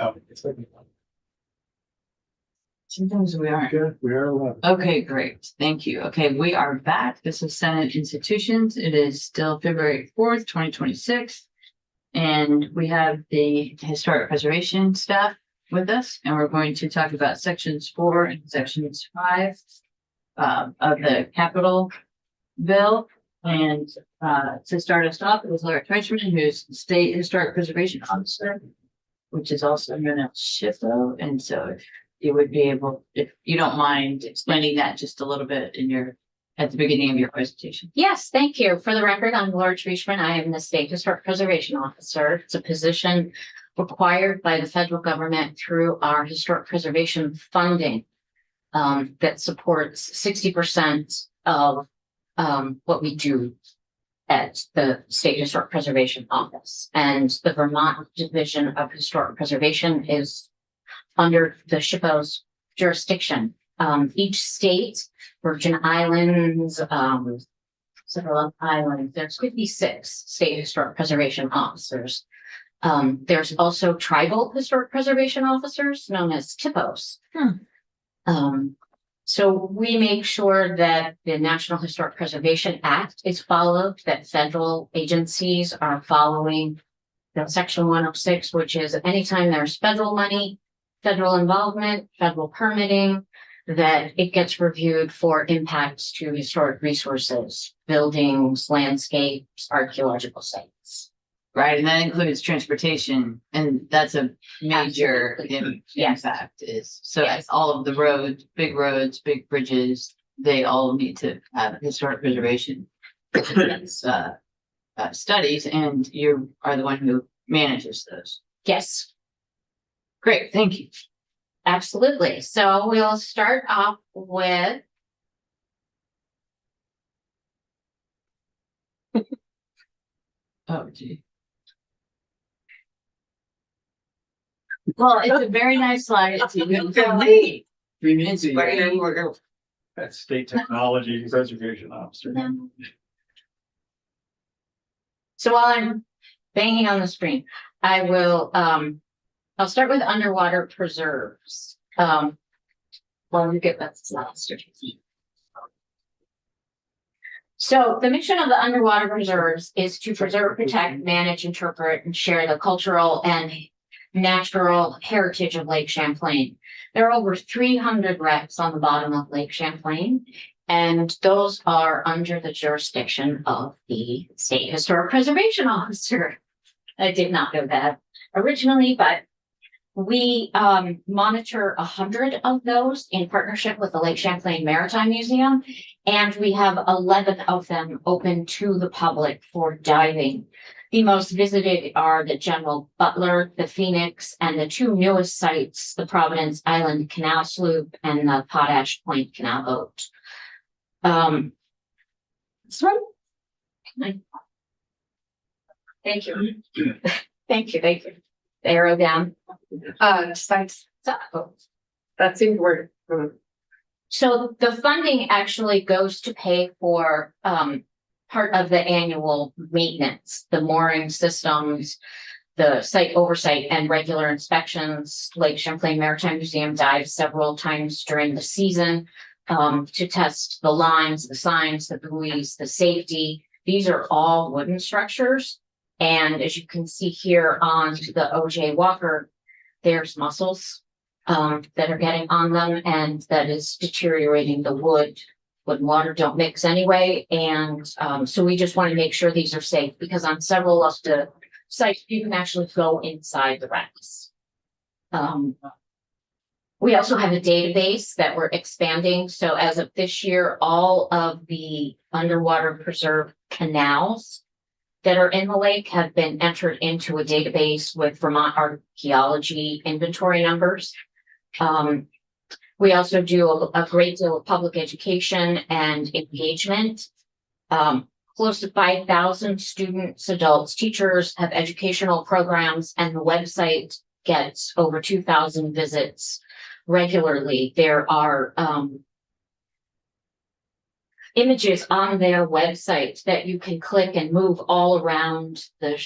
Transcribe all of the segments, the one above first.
Oh, it's like, Sometimes we aren't. good, we are 11. Okay, great. Thank you. Okay, we are back. This is Senate Institutions. It is still February 4th, 2026. And we have the historic preservation staff with us, and we're going to talk about sections 4 and sections 5 of the capital bill. And to start us off, it was Laura Teichman, who's State Historic Preservation Officer, which is also known as SHPO. And so if you would be able, if you don't mind explaining that just a little bit at the beginning of your presentation. Yes, thank you. For the record, I'm Laura Treishman. I am the State Historic Preservation Officer. It's a position required by the federal government through our historic preservation funding that supports 60% of what we do at the State Historic Preservation Office. And the Vermont Division of Historic Preservation is under the SHPO's jurisdiction. Each state, Virgin Islands, several islands, there's 56 state historic preservation officers. There's also tribal historic preservation officers known as THPOs. So we make sure that the National Historic Preservation Act is followed, that federal agencies are following the Section 106, which is anytime there's federal money, federal involvement, federal permitting, that it gets reviewed for impacts to historic resources, buildings, landscapes, archaeological sites. Right, and that includes transportation, and that's a major impact is, so Yes. all of the roads, big bridges, they all need to have historic preservation studies, and you are the one who manages those. Yes, Great, thank you. absolutely. So we'll start off with Oh, gee. Well, it's a very nice slide. It's even for me. We need It's the, right. that state technology preservation officer. So while I'm banging on the screen, I will, I'll start with underwater preserves. Well, you get that slide. So the mission of the underwater preserves is to preserve, protect, manage, interpret, and share the cultural and natural heritage of Lake Champlain. There are over 300 wrecks on the bottom of Lake Champlain, and those are under the jurisdiction of the State Historic Preservation Officer. I did not know that originally, but we monitor 100 of those in partnership with the Lake Champlain Maritime Museum, and we have 11 of them open to the public for diving. The most visited are the General Butler, the Phoenix, and the two newest sites, the Providence Island Canal Sloop and the Potash Point Canal Boat. Thank you. Thank you. The arrow down. Sites. That seemed weird. So the funding actually goes to pay for part of the annual maintenance, the mooring systems, the site oversight and regular inspections. Lake Champlain Maritime Museum dives several times during the season to test the lines, the signs, the buoys, the safety. These are all wooden structures. And as you can see here on the OJ Walker, there's mussels that are getting on them, and that is deteriorating the wood. Wood and water don't mix anyway. And so we just want to make sure these are safe, because on several of the sites, you can actually go inside the wrecks. We also have a database that we're expanding. So as of this year, all of the underwater preserve canals that are in the lake have been entered into a database with Vermont archaeology inventory numbers. We also do a great deal of public education and engagement. Close to 5,000 students, adults, teachers have educational programs, and the website gets over 2,000 visits regularly. There are images on their website that you can click and move all around the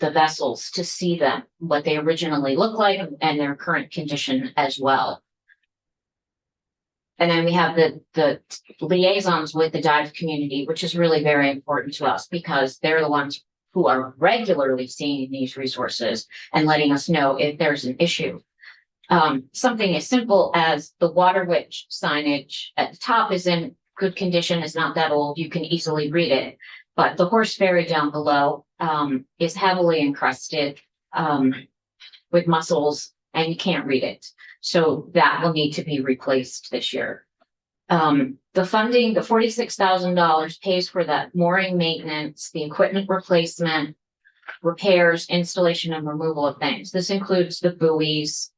the vessels to see them, what they originally look like and their current condition as well. And then we have the liaisons with the dive community, which is really very important to us because they're the ones who are regularly seeing these resources and letting us know if there's an issue. Something as simple as the Water Witch signage at the top is in good condition, is not that old, you can easily read it. But the horse ferry down below is heavily encrusted with mussels and you can't read it. So that will need to be replaced this year. The funding, the $46,000 pays for that mooring maintenance, the equipment replacement, repairs, installation and removal of things. This includes the buoys,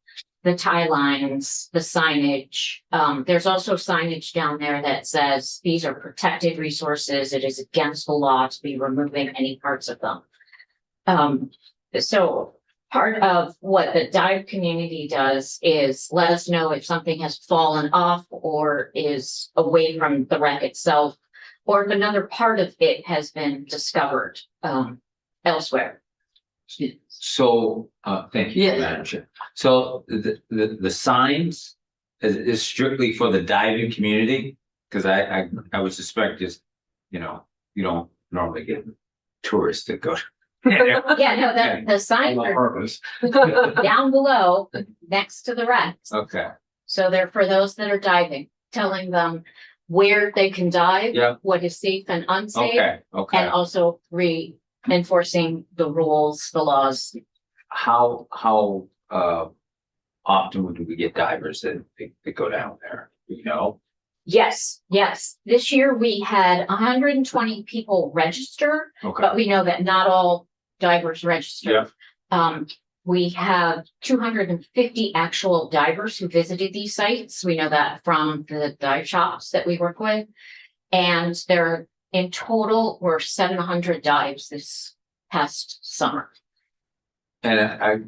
the tie lines, the signage. There's also signage down there that says these are protected resources. It is against the law to be removing any parts of them. So part of what the dive community does is let us know if something has fallen off or is away from the wreck itself, or if another part of it has been discovered elsewhere. So, thank you, Yes. Madam Chair. So the signs is strictly for the diving community? Because I would suspect is, you don't normally get tourists that go. Yeah, no, the signs On are purpose. down below next to the wrecks. Okay, So they're for those that are diving, telling them where they can dive, Yeah. what is safe and unsafe, okay, and okay. also reinforcing the rules, the laws. How often do we get divers that go down there? You know? Yes, yes. This year we had 120 people register, Okay, but we know that not all divers register. Yeah. We have 250 actual divers who visited these sites. We know that from the dive shops that we work with. And there in total were 700 dives this past summer. and I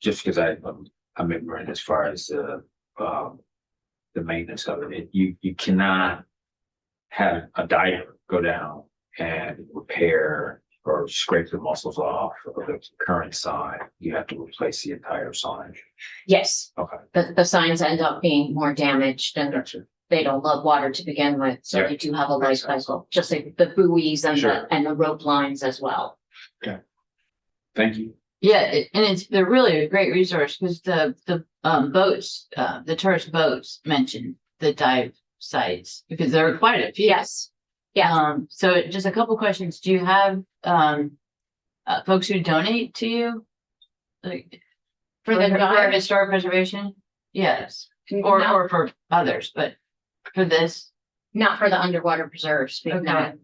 just because I'm ignorant as far as the maintenance of it, you cannot have a diver go down and repair or scrape the mussels off of the current sign. You have to replace the entire sign. Yes, Okay, the signs end up being more damaged and gotcha. they don't love water to begin with. So Yeah. they do have a life cycle, just like the buoys and Sure. the rope lines as well. Thank you. Yeah, they're really a great resource because the boats, the tourist boats mentioned the dive sites because there are quite a few. Yes. Yeah. So just a couple questions. Do you have folks who donate to you? Like For the for dive, historic preservation? Yes, or no, or for others, but for this, not for the underwater preserves. We've Okay. not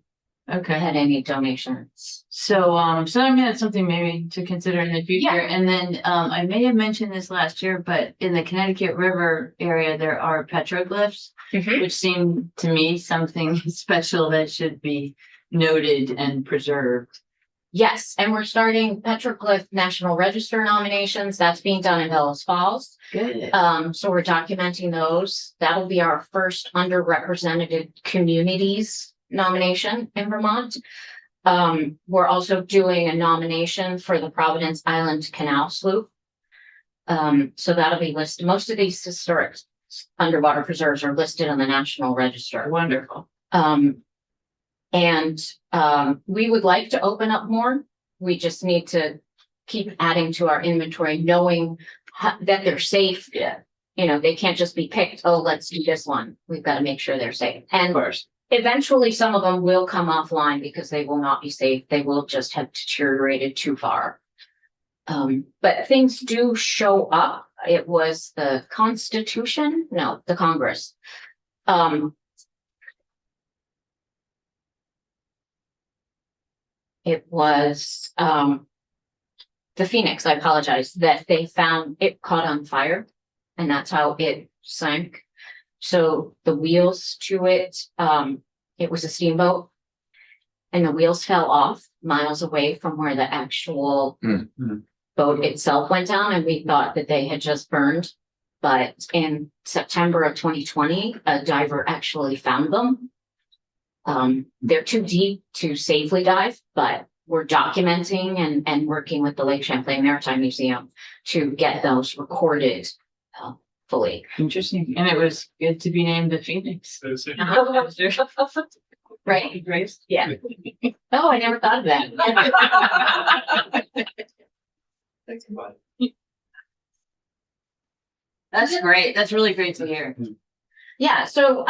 okay. had any donations. So, so I mean, that's something maybe to consider in the future. And then, I may have mentioned this last year, but in the Connecticut River area, there are petroglyphs, which seem to me something special that should be noted and preserved. Yes, and we're starting Petroglyph National Register nominations. That's being done in Bellows Falls. Good. So we're documenting those. That'll be our first underrepresented communities nomination in Vermont. We're also doing a nomination for the Providence Island Canal Sloop. So that'll be listed. Most of these historic underwater preserves are listed on the National Register. Wonderful. And we would like to open up more. We just need to keep adding to our inventory, knowing that they're safe. Yeah, You know, they can't just be picked, oh, let's do this one. We've got to make sure they're safe. of And course. eventually some of them will come offline because they will not be safe. They will just have deteriorated too far. But things do show up. It was the Constitution, no, the Congress. It was the Phoenix, I apologize, that they found it caught on fire and that's how it sank. So the wheels to it, it was a steamboat and the wheels fell off miles away from where the actual boat itself went down. And we thought that they had just burned. But in September of 2020, a diver actually found them. They're too deep to safely dive, but we're documenting and working with the Lake Champlain Maritime Museum to get those recorded fully. Interesting. And it was good to be named the Phoenix. Right? Grace? Yeah. Oh, I never thought of that. That's great. That's really great to hear. Yeah, so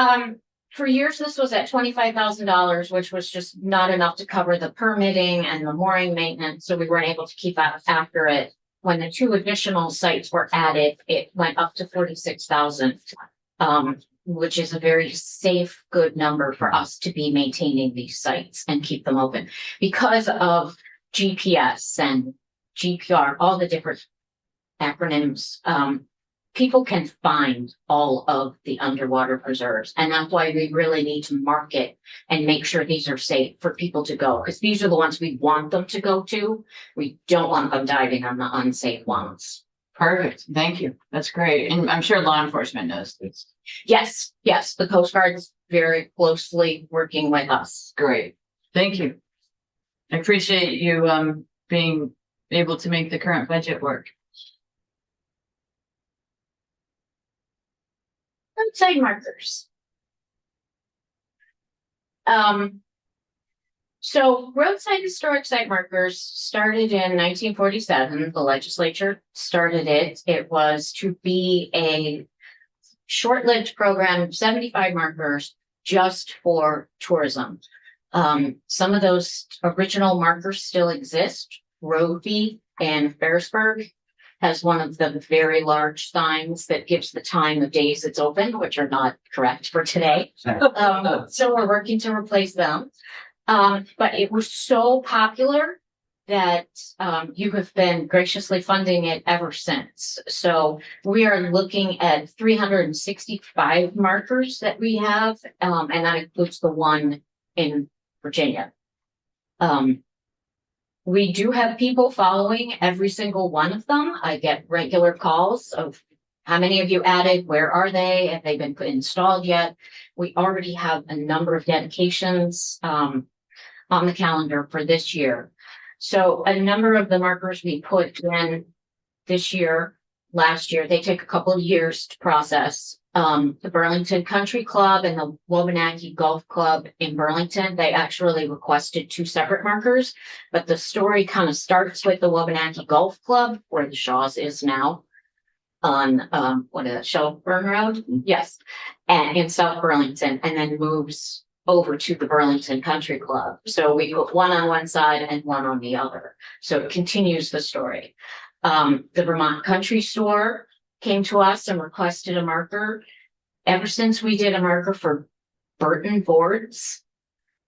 for years, this was at $25,000, which was just not enough to cover the permitting and the mooring maintenance, so we weren't able to keep out after it. When the 2 additional sites were added, it went up to 46,000. Which is a very safe, good number for us to be maintaining these sites and keep them open. Because of GPS and GPR, all the different acronyms, people can find all of the underwater preserves. And that's why we really need to market and make sure these are safe for people to go, because these are the ones we want them to go to. We don't want them diving on the unsafe ones. Perfect. Thank you. That's great. And I'm sure law enforcement knows this. Yes, the Coast Guard's very closely working with us. Great. Thank you. I appreciate you being able to make the current budget work. Roadside markers. So roadside historic site markers started in 1947. The legislature started it. It was to be a short-lived program, 75 markers just for tourism. Some of those original markers still exist. Roadby and Ferrisburg has one of the very large signs that gives the time of days it's open, which are not correct for today. So we're working to replace them. But it was so popular that you have been graciously funding it ever since. So we are looking at 365 markers that we have, and that includes the one in Virginia. We do have people following every single one of them. I get regular calls of how many of you added, where are they, have they been installed yet? We already have a number of dedications on the calendar for this year. So a number of the markers we put in this year, last year, they take a couple of years to process. The Burlington Country Club and the Wabanaki Golf Club in Burlington, they actually requested 2 separate markers, but the story kind of starts with the Wabanaki Golf Club, where the Shaw's is now on, what is it, Shelburne Road? Yes, and in South Burlington, and then moves over to the Burlington Country Club. So we put one on one side and one on the other. So it continues the story. The Vermont Country Store came to us and requested a marker. Ever since we did a marker for Burton Boards,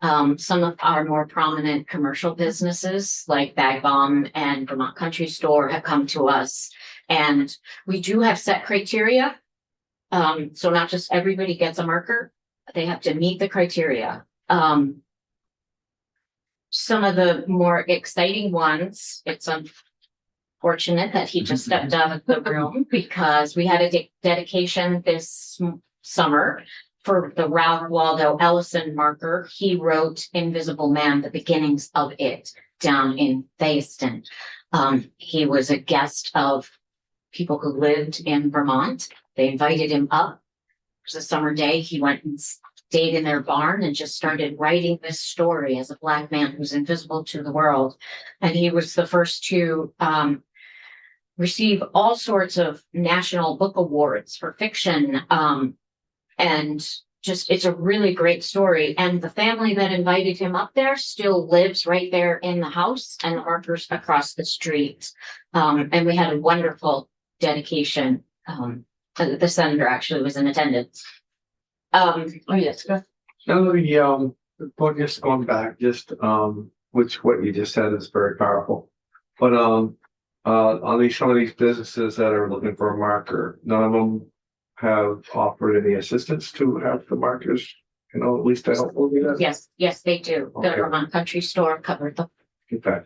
some of our more prominent commercial businesses like Bag Bomb and Vermont Country Store have come to us. And we do have set criteria. So not just everybody gets a marker, they have to meet the criteria. Some of the more exciting ones, it's unfortunate that he just stepped out of the room because we had a dedication this summer for the Ralph Waldo Ellison marker. He wrote Invisible Man, the beginnings of it, down in Fayston. He was a guest of people who lived in Vermont. They invited him up. It was a summer day. He went and stayed in their barn and just started writing this story as a Black man who's invisible to the world. And he was the first to receive all sorts of national book awards for fiction. And just, it's a really great story. And the family that invited him up there still lives right there in the house, and the marker's across the street. And we had a wonderful dedication. The senator actually was in attendance. Oh, yes. go. No, well, just going back, which what you just said is very powerful. But on some of these businesses that are looking for a marker, none of them have offered any assistance to have the markers, at least to help with that. Yes, they do. The Okay. Vermont Country Store covered Okay,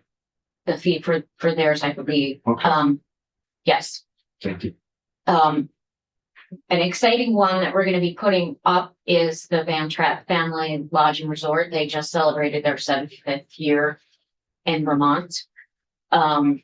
the fee for theirs, I believe. Okay. Yes. thank you. An exciting one that we're going to be putting up is the Van Trapp Family Lodge and Resort. They just celebrated their 75th year in Vermont. And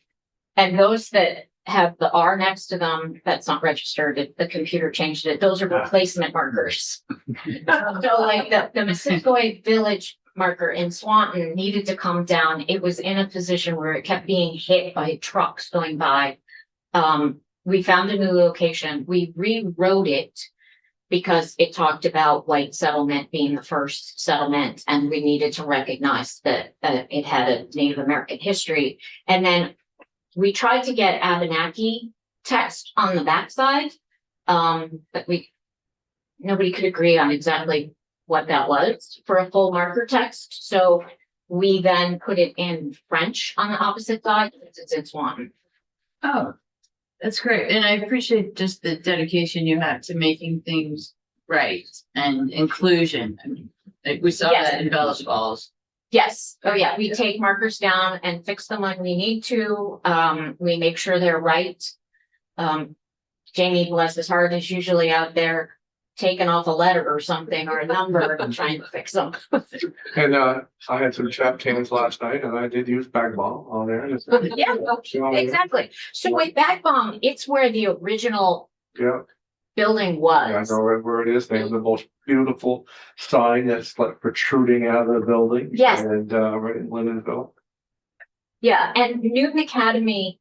those that have the R next to them, that's not registered, the computer changed it, those are replacement markers. So like the Missisquoi Village marker in Swanton needed to come down. It was in a position where it kept being hit by trucks going by. We found a new location. We rewrote it because it talked about white settlement being the first settlement, and we needed to recognize that it had a Native American history. And then we tried to get Abenaki text on the backside, but nobody could agree on exactly what that was for a full marker text. So we then put it in French on the opposite side, since it's in Swanton. Oh, that's great. And I appreciate just the dedication you have to making things right and inclusion. I mean, like we saw Yes. that in Bellas Falls. Yes, oh yeah, we take markers down and fix them when we need to. We make sure they're right. Jamie, bless his heart, is usually out there taking off a letter or something or a number and trying to fix them. And, I had some chap cans last night and I did use bag ball on there. Yeah, exactly. So with Back Bomb, it's where the original Yeah, building I was. know right where it is. They have the most beautiful sign that's like protruding out of the building. Yes. And, right in Lindenville. Yeah, and Newton Academy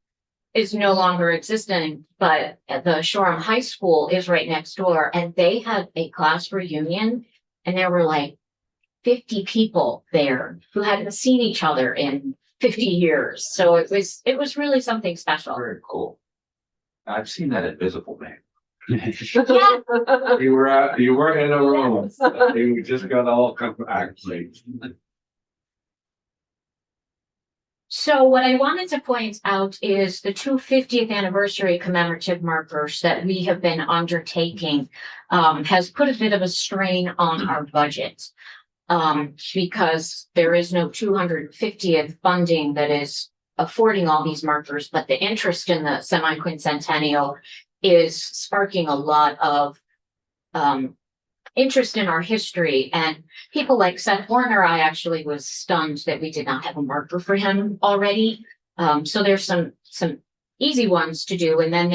is no longer existing, but the Shoreham High School is right next door, and they had a class reunion, and there were like 50 people there who hadn't seen each other in 50 years. So it was really something special. Very cool. I've seen that at Visible Man. Yeah, You were in a room. You just got all come back, please. so what I wanted to point out is the 250th anniversary commemorative markers that we have been undertaking has put a bit of a strain on our budget. Because there is no 250th funding that is affording all these markers, but the interest in the semi-quincentennial is sparking a lot of interest in our history. And people like Seth Warner, I actually was stunned that we did not have a marker for him already. So there's some easy ones to do. And then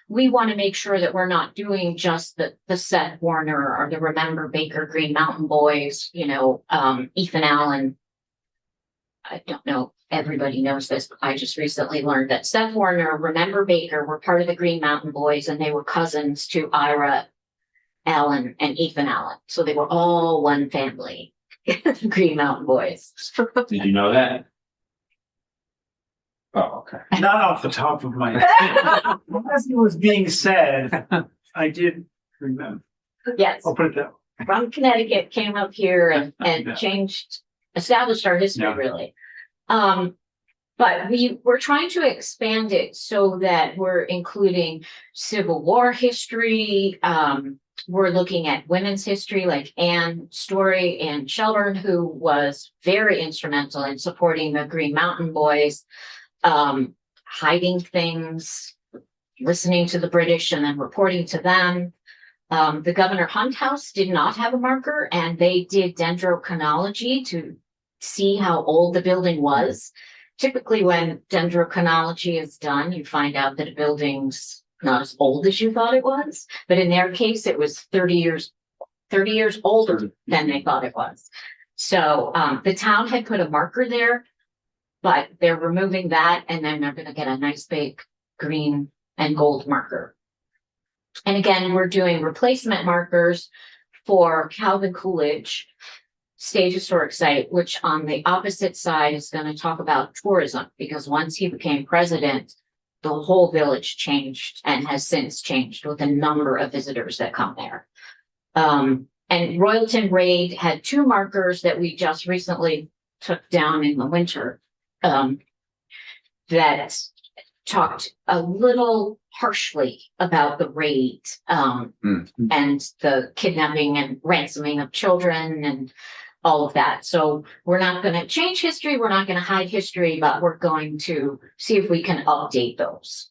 we want to make sure that we're not doing just the Seth Warner or the Remember Baker Green Mountain Boys, Ethan Allen. I don't know, everybody knows this, but I just recently learned that Seth Warner, Remember Baker were part of the Green Mountain Boys, and they were cousins to Ira Allen and Ethan Allen. So they were all one family, Green Mountain Boys. Did you know that? Oh, okay. Not off the top of my head. As it was being said, I did remember. Yes, I'll put it that way. from Connecticut, came up here and Yeah. established our history Yeah. really. But we're trying to expand it so that we're including Civil War history. We're looking at women's history, like Anne Story and Shelburne, who was very instrumental in supporting the Green Mountain Boys, hiding things, listening to the British and then reporting to them. The Governor Hunt House did not have a marker, and they did dendrochronology to see how old the building was. Typically, when dendrochronology is done, you find out that a building's not as old as you thought it was. But in their case, it was 30 years older than they thought it was. So the town had put a marker there, but they're removing that, and then they're going to get a nice big green and gold marker. And again, we're doing replacement markers for Calvin Coolidge State Historic Site, which on the opposite side is going to talk about tourism, because once he became president, the whole village changed and has since changed with a number of visitors that come there. And Royalton Raid had 2 markers that we just recently took down in the winter that talked a little harshly about the raid and the kidnapping and ransoming of children and all of that. So we're not going to change history. We're not going to hide history, but we're going to see if we can update those.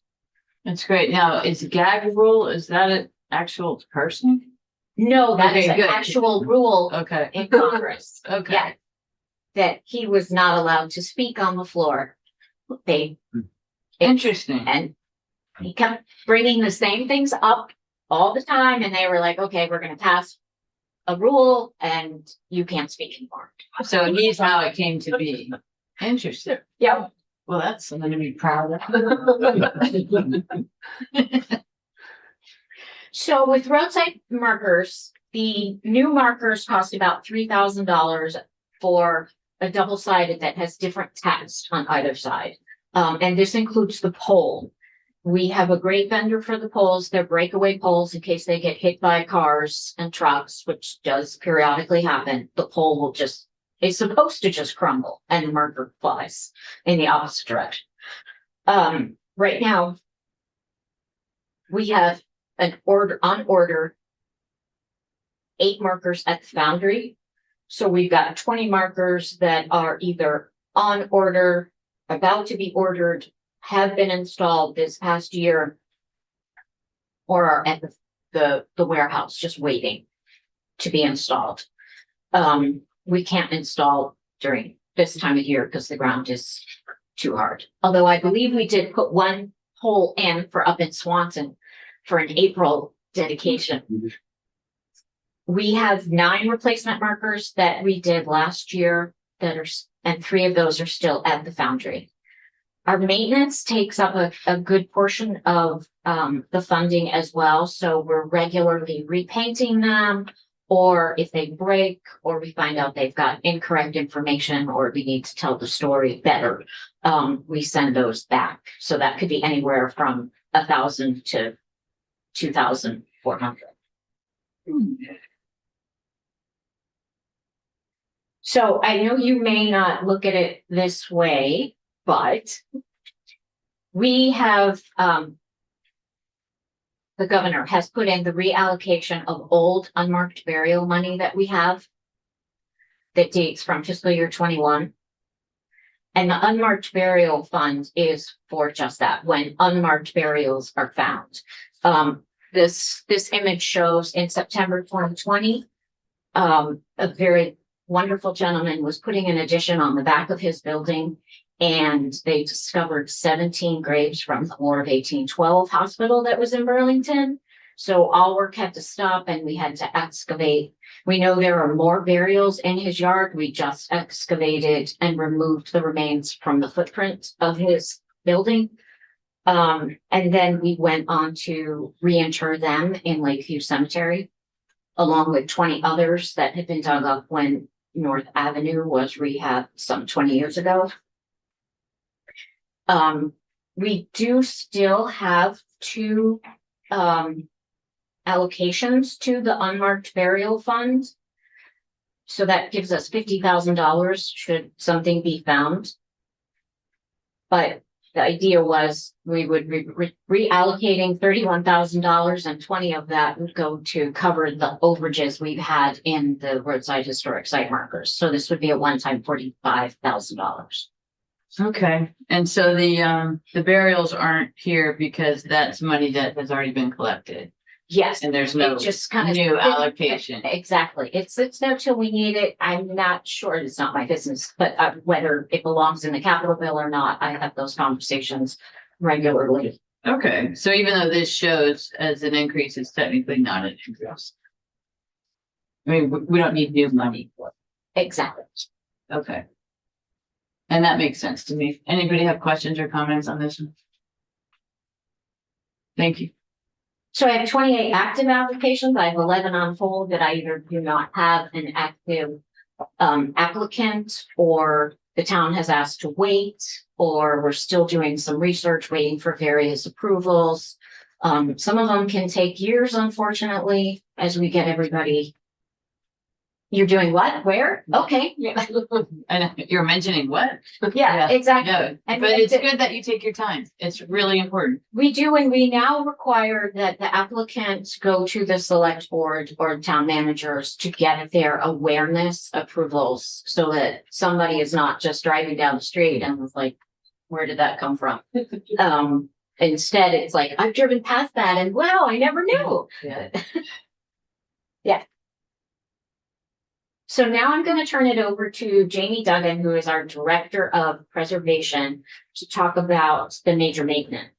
That's great. Now, is gag rule, is that an actual person? No, that is Okay, an good. actual rule Okay, in Congress. okay. Yeah. that he was not allowed to speak on the floor. They, Interesting. and he kept bringing the same things up all the time, and they were like, okay, we're gonna pass a rule and you can't speak anymore. So here's how it came to be. Interesting. Yeah. Well, that's something to be proud of. So with roadside markers, the new markers cost about $3,000 for a double-sided that has different text on either side. And this includes the pole. We have a great vendor for the poles. They're breakaway poles in case they get hit by cars and trucks, which does periodically happen. The pole will just, it's supposed to just crumble and the marker flies in the opposite direction. Right now, we have on order 8 markers at the foundry. So we've got 20 markers that are either on order, about to be ordered, have been installed this past year, or are at the warehouse just waiting to be installed. We can't install during this time of year because the ground is too hard. Although I believe we did put one pole in for up in Swanson for an April dedication. We have 9 replacement markers that we did last year that are, and 3 of those are still at the foundry. Our maintenance takes up a good portion of the funding as well. So we're regularly repainting them, or if they break, or we find out they've got incorrect information, or we need to tell the story better, we send those back. So that could be anywhere from $1,000 to $2,400. So I know you may not look at it this way, but we have, the governor has put in the reallocation of old unmarked burial money that we have that dates from fiscal year 21. And the unmarked burial fund is for just that, when unmarked burials are found. This image shows in September 2020, a very wonderful gentleman was putting an addition on the back of his building, and they discovered 17 graves from the War of 1812 hospital that was in Burlington. So all work had to stop and we had to excavate. We know there are more burials in his yard. We just excavated and removed the remains from the footprint of his building. And then we went on to reinter them in Lakeview Cemetery, along with 20 others that had been dug up when North Avenue was rehabbed some 20 years ago. We do still have 2 allocations to the unmarked burial fund. So that gives us $50,000 should something be found. But the idea was we would be reallocating $31,000, and 20 of that would go to cover the overages we've had in the roadside historic site markers. So this would be a one-time $45,000. Okay, and so the burials aren't here because that's money that has already been collected, Yes, and there's no it just kind of new allocation. Exactly. It sits there till we need it. I'm not sure. It's not my business, but whether it belongs in the capital bill or not, I have those conversations regularly. Okay, so even though this shows as an increase, it's technically not an increase. I mean, we don't need new money for Exactly. it. Okay. And that makes sense to me. Anybody have questions or comments on this one? Thank you. So I have 28 active applications. I have 11 on hold that I either do not have an active applicant, or the town has asked to wait, or we're still doing some research, waiting for various approvals. Some of them can take years, unfortunately, as we get everybody. You're doing what? Where? Okay. Yeah, I know you're mentioning what? yeah, exactly. No, And but it's it- good that you take your time. It's really important. We do, and we now require that the applicants go to the select board or town managers to get their awareness approvals, so that somebody is not just driving down the street and was like, where did that come from? Instead, it's like, I've driven past that and wow, I never knew. Yeah. Yeah. So now I'm going to turn it over to Jamie Duggan, who is our Director of Preservation, to talk about the major maintenance.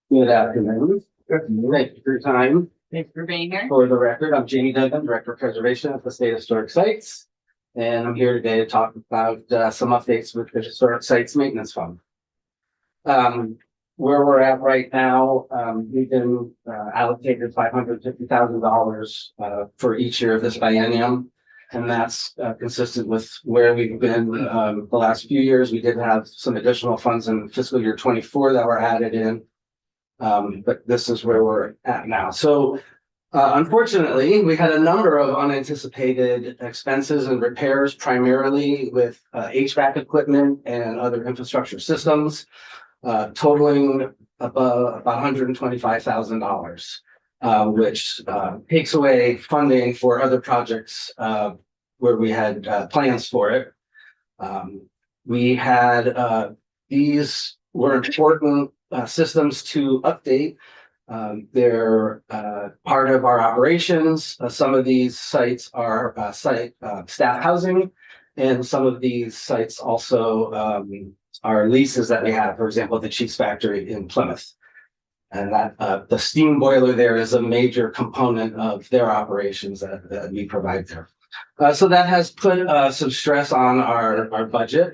Good afternoon. Thank you for your time. Thanks for being here. For the record, I'm Jamie Duggan, Director of Preservation at the State Historic Sites. And I'm here today to talk about some updates with the Historic Sites Maintenance Fund. Where we're at right now, we've been allocated $550,000 for each year of this biennium. And that's consistent with where we've been the last few years. We did have some additional funds in fiscal year 24 that were added in. But this is where we're at now. So unfortunately, we had a number of unanticipated expenses and repairs, primarily with HVAC equipment and other infrastructure systems, totaling about $125,000, which takes away funding for other projects where we had plans for it. We had these were important systems to update. They're part of our operations. Some of these sites are staff housing, and some of these sites also are leases that we have, for example, the Cheeks Factory in Plymouth. And that the steam boiler there is a major component of their operations that we provide there. So that has put some stress on our budget.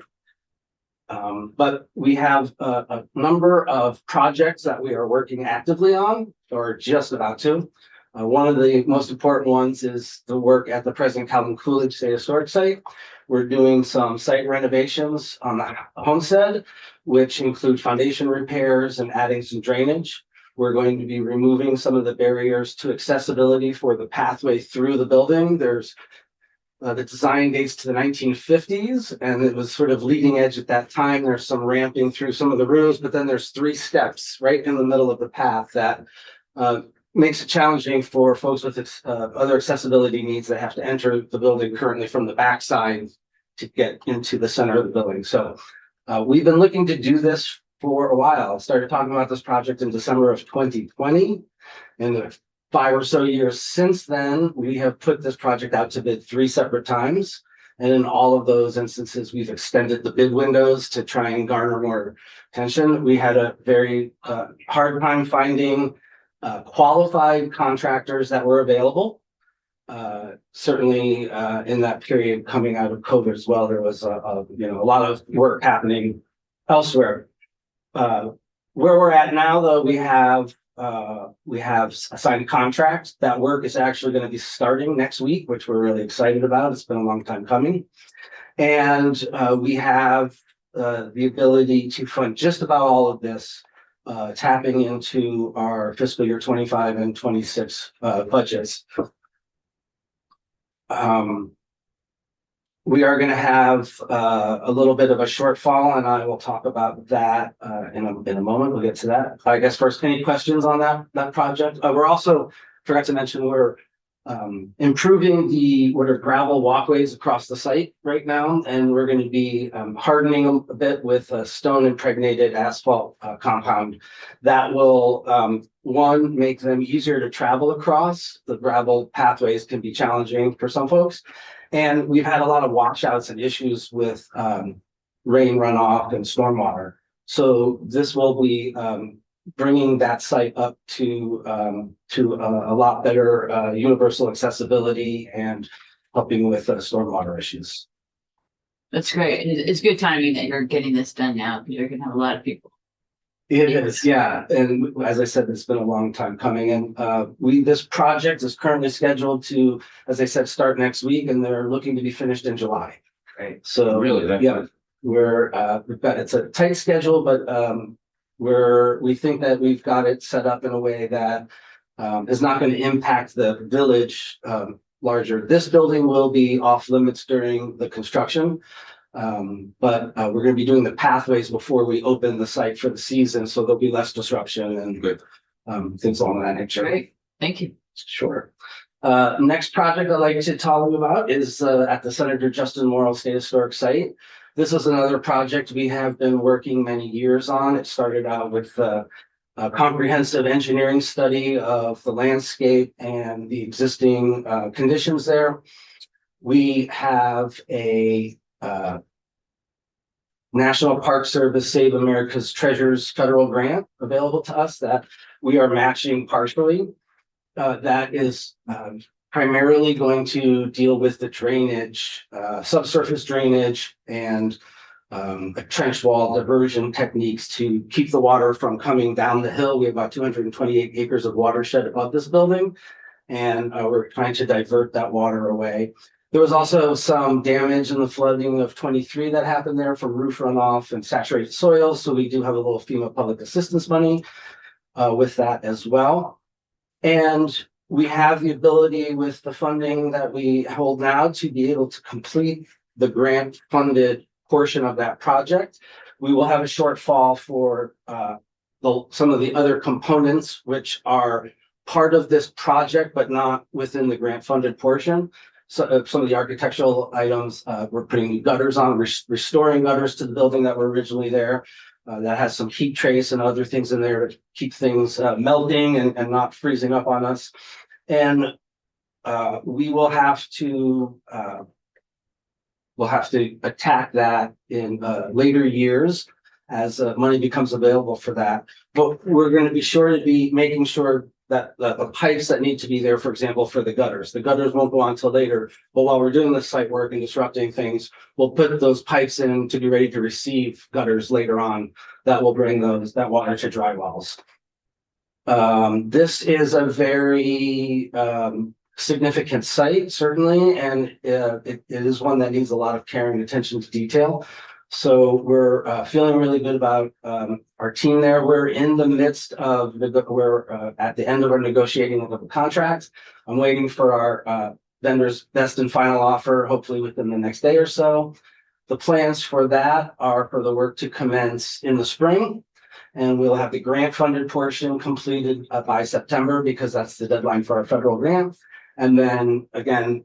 But we have a number of projects that we are working actively on, or just about to. One of the most important ones is the work at the President Calvin Coolidge State Historic Site. We're doing some site renovations on the homestead, which include foundation repairs and adding some drainage. We're going to be removing some of the barriers to accessibility for the pathway through the building. There's the design dates to the 1950s, and it was sort of leading edge at that time. There's some ramping through some of the rooms, but then there's 3 steps right in the middle of the path that makes it challenging for folks with other accessibility needs that have to enter the building currently from the backside to get into the center of the building. So we've been looking to do this for a while. I started talking about this project in December of 2020, and the 5 or so years since then, we have put this project out to bid 3 separate times. And in all of those instances, we've extended the bid windows to try and garner more attention. We had a very hard time finding qualified contractors that were available. Certainly in that period coming out of COVID as well, there was a lot of work happening elsewhere. Where we're at now, though, we have signed a contract. That work is actually going to be starting next week, which we're really excited about. It's been a long time coming. And we have the ability to fund just about all of this, tapping into our fiscal year 25 and 26 budgets. We are going to have a little bit of a shortfall, and I will talk about that in a moment. We'll get to that. I guess first, any questions on that project? We're also, forgot to mention, we're improving the gravel walkways across the site right now, and we're going to be hardening them a bit with a stone impregnated asphalt compound that will, one, make them easier to travel across. The gravel pathways can be challenging for some folks. And we've had a lot of washouts and issues with rain runoff and stormwater. So this will be bringing that site up to a lot better universal accessibility and helping with stormwater issues. That's great. It's good timing that you're getting this done now, because you're gonna have a lot of people. It is, yeah. And as I said, it's been a long time coming. And this project is currently scheduled to, as I said, start next week, and they're looking to be finished in July. Right. So Really? yeah, it's a tight schedule, but we think that we've got it set up in a way that is not going to impact the village larger. This building will be off limits during the construction. But we're going to be doing the pathways before we open the site for the season, so there'll be less disruption and things along that nature. Great, thank you. Sure. Next project I'd like to tell you about is at the Senator Justin Morrill State Historic Site. This is another project we have been working many years on. It started out with a comprehensive engineering study of the landscape and the existing conditions there. We have a National Park Service Save America's Treasures federal grant available to us that we are matching partially. That is primarily going to deal with the drainage, subsurface drainage and trench wall diversion techniques to keep the water from coming down the hill. We have about 228 acres of watershed above this building, and we're trying to divert that water away. There was also some damage in the flooding of 23 that happened there from roof runoff and saturated soils. So we do have a little FEMA public assistance money with that as well. And we have the ability with the funding that we hold now to be able to complete the grant funded portion of that project. We will have a shortfall for some of the other components, which are part of this project, but not within the grant funded portion. So some of the architectural items, we're putting new gutters on, restoring gutters to the building that were originally there. That has some heat trace and other things in there to keep things melting and not freezing up on us. And we will have to attack that in later years as money becomes available for that. But we're going to be sure to be making sure that the pipes that need to be there, for example, for the gutters won't go on until later. But while we're doing the site work and disrupting things, we'll put those pipes in to be ready to receive gutters later on. That will bring that water to dry wells. This is a very significant site, certainly, and it is one that needs a lot of care and attention to detail. So we're feeling really good about our team there. We're in the midst of we're at the end of our negotiating of the contract. I'm waiting for our vendor's best and final offer, hopefully within the next day or so. The plans for that are for the work to commence in the spring, and we'll have the grant funded portion completed by September because that's the deadline for our federal grant. And then again,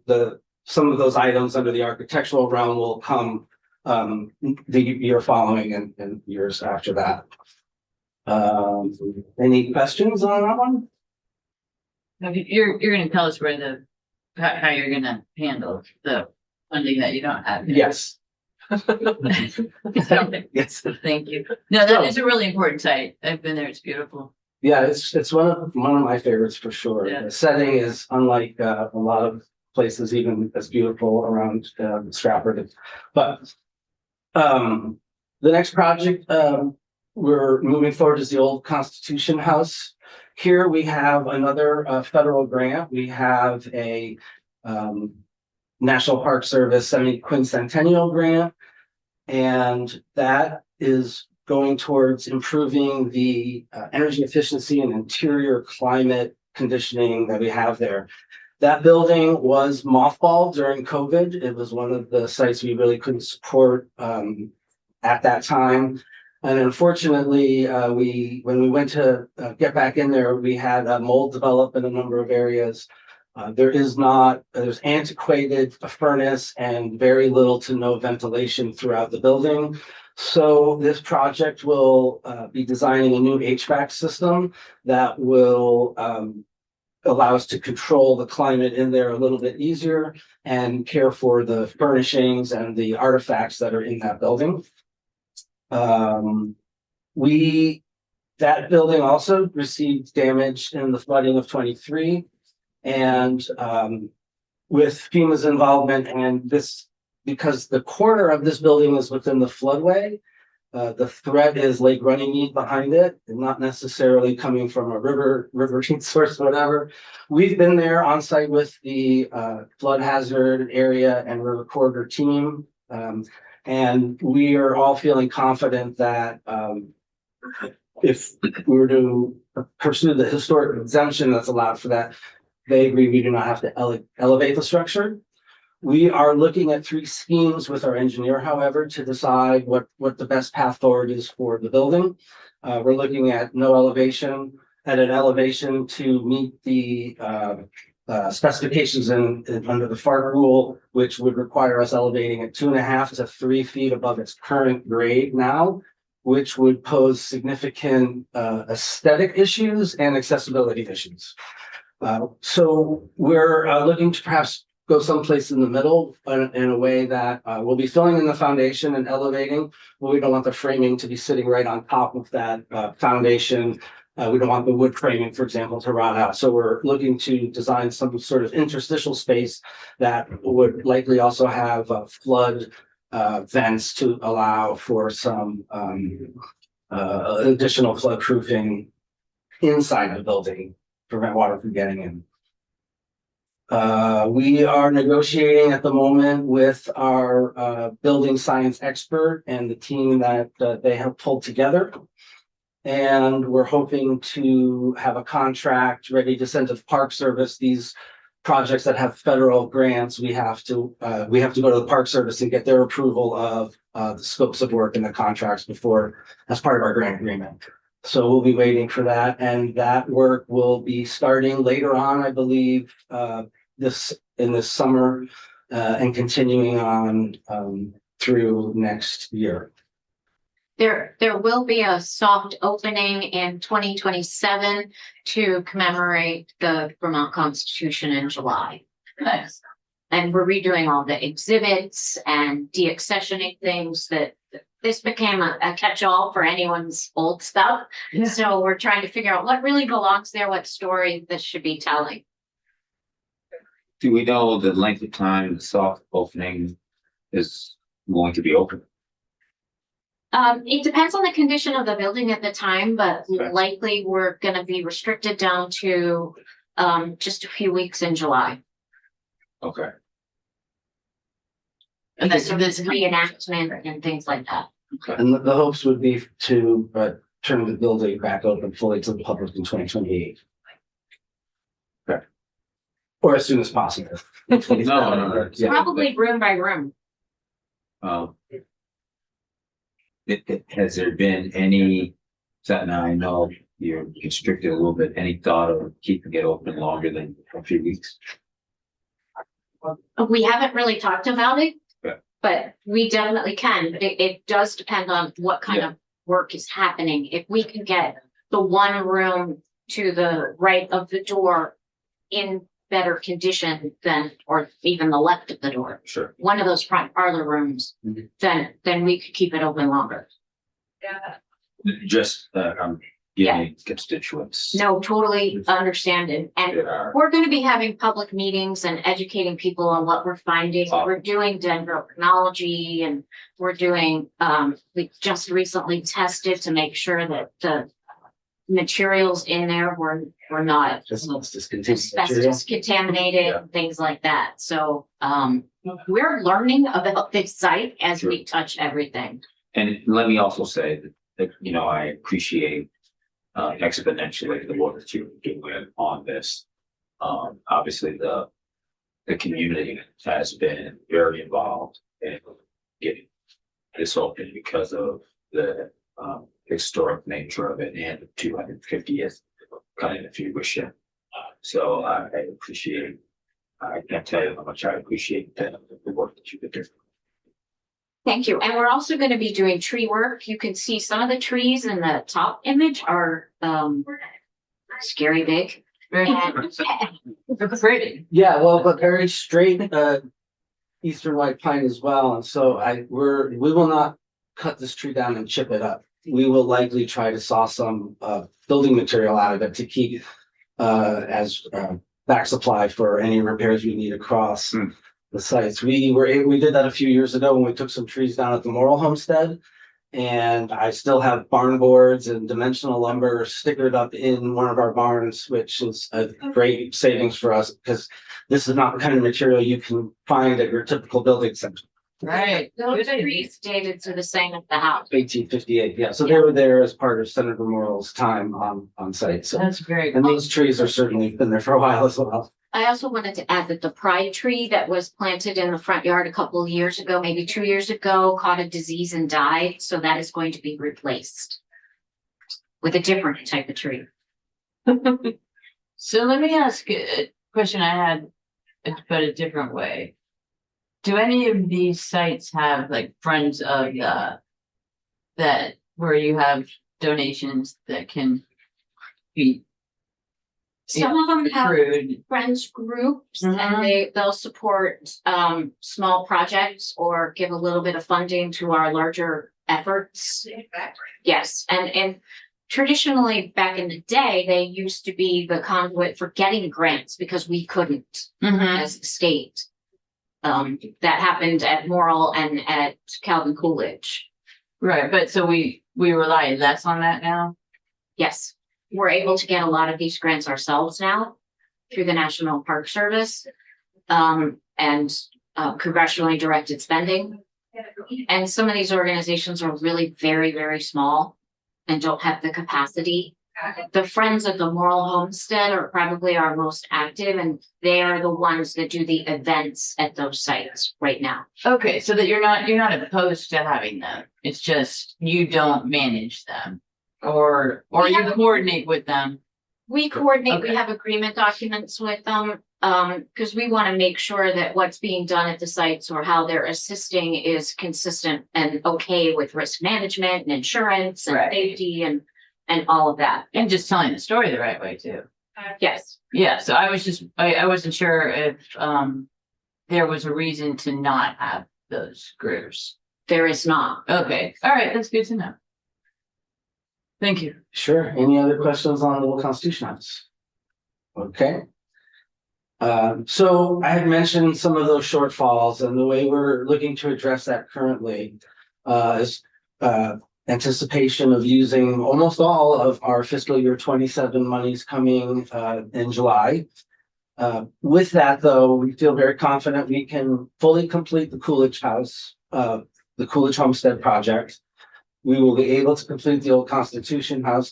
some of those items under the architectural realm will come the year following and years after that. Any questions on that one? You're going to tell us how you're going to handle the funding that you don't have. Yes. Yes. Thank you. No, that is a really important site. I've been there. It's beautiful. Yeah, it's one of my favorites for sure. Yeah. The setting is unlike a lot of places, even as beautiful around Stratford. But the next project we're moving forward is the old Constitution House. Here we have another federal grant. We have a National Park Service semi-quincentennial grant, and that is going towards improving the energy efficiency and interior climate conditioning that we have there. That building was mothballed during COVID. It was one of the sites we really couldn't support at that time. And unfortunately, when we went to get back in there, we had mold develop in a number of areas. There's antiquated furnace and very little to no ventilation throughout the building. So this project will be designing a new HVAC system that will allow us to control the climate in there a little bit easier and care for the furnishings and the artifacts that are in that building. That building also received damage in the flooding of 23, and with FEMA's involvement and this, because the corner of this building is within the floodway, the threat is Lake Runnymede behind it, and not necessarily coming from a river source, whatever. We've been there on site with the flood hazard area and river corridor team. And we are all feeling confident that if we were to pursue the historic exemption that's allowed for that, they agree we do not have to elevate the structure. We are looking at 3 schemes with our engineer, however, to decide what the best path forward is for the building. We're looking at no elevation, at an elevation to meet the specifications under the FARC rule, which would require us elevating it 2.5 to 3 feet above its current grade now, which would pose significant aesthetic issues and accessibility issues. So we're looking to perhaps go someplace in the middle in a way that we'll be filling in the foundation and elevating, but we don't want the framing to be sitting right on top of that foundation. We don't want the wood framing, for example, to rot out. So we're looking to design some sort of interstitial space that would likely also have flood vents to allow for some additional flood proofing inside the building, prevent water from getting in. We are negotiating at the moment with our building science expert and the team that they have pulled together. And we're hoping to have a contract ready to send to the Park Service. These projects that have federal grants, we have to go to the Park Service and get their approval of the scopes of work and the contracts before, as part of our grant agreement. So we'll be waiting for that, and that work will be starting later on, I believe, this summer, and continuing on through next year. There will be a soft opening in 2027 to commemorate the Vermont Constitution in July. Nice. And we're redoing all the exhibits and deaccessioning things that this became a catch-all for anyone's old stuff. Yeah. So we're trying to figure out what really belongs there, what story this should be telling. Do we know the length of time the soft opening is going to be open? It depends on the condition of the building at the time, but Okay. likely we're gonna be restricted down to just a few weeks in July. Okay. And Because this, of this, this reenactment and things like that. And the hopes would be to turn the building back open fully to the public in 2028. Okay. Or as soon as possible. No. Yeah. Probably room by room. Has there been any, now I know you're constricted a little bit, any thought of keeping it open longer than a few weeks? We haven't really talked about it. Yeah. But we definitely can, but it does depend on what kind of work is happening. If we can get the one room to the right of the door in better condition than, or even the left of the door, Sure. one of those front parlor rooms, Mhm. then we could keep it open longer. Just, I'm giving constituents. No, totally understand it. And that are- we're gonna be having public meetings and educating people on what we're finding. Awesome. We're doing dendrochronology and we're doing, we just recently tested to make sure that the materials in there were not Asbestos contained material. asbestos contaminated, Yeah. things like that. So, we're learning about this site as we touch everything. And let me also say that, you know, I appreciate exponentially the work that you're doing on this. Obviously, the community has been very involved in getting this open because of the historic nature of it and the 250th kind of fruition. So I appreciate, I can't tell you how much I appreciate the work that you've been doing. Thank you. And we're also going to be doing tree work. You can see some of the trees in the top image are scary big. very, And they're pretty. Yeah, well, but very straight, eastern white pine as well, and so we will not cut this tree down and chip it up. We will likely try to saw some building material out of it to keep as back supply for any repairs we need across the sites. We did that a few years ago when we took some trees down at the Morrill Homestead. And I still have barn boards and dimensional lumber stickered up in one of our barns, which is a great savings for us because this is not the kind of material you can find at your typical building center. Right. those Good idea. trees dated to the same as the house. 1858, yeah. So they were there as part of Senator Morrill's time on site. So, That's very and cool. these trees are certainly been there for a while as well. I also wanted to add that the pride tree that was planted in the front yard a couple of years ago, maybe 2 years ago, caught a disease and died. So that is going to be replaced with a different type of tree. So let me ask a question I had, but a different way. Do any of these sites have like friends of that where you have donations that can be Some of them have accrued. friends groups Mhm. and they'll support small projects or give a little bit of funding to our larger efforts. Yes, and traditionally, back in the day, they used to be the conduit for getting grants because we couldn't Mhm. as a state. That happened at Morrill and at Calvin Coolidge. Right, but so we rely less on that now? Yes, we're able to get a lot of these grants ourselves now through the National Park Service. And congressionally directed spending. And some of these organizations are really very, very small and don't have the capacity. The Friends of the Moral Homestead are probably our most active, and they are the ones that do the events at those sites right now. Okay, so that you're not opposed to having them. It's just you don't manage them or We you have- coordinate with them. We coordinate, we Okay. have agreement documents with them, because we want to make sure that what's being done at the sites or how they're assisting is consistent and okay with risk management and insurance and Right. safety and all of that. And just telling the story the right way too. Yes, Yeah, so I wasn't sure if there was a reason to not have those groups. there is not. Okay, all right, that's good to know. Thank you. Sure. Any other questions on the Constitution House? Okay. So I had mentioned some of those shortfalls, and the way we're looking to address that currently is anticipation of using almost all of our fiscal year 27 monies coming in July. With that, though, we feel very confident we can fully complete the Coolidge House, the Coolidge Homestead project. We will be able to complete the old Constitution House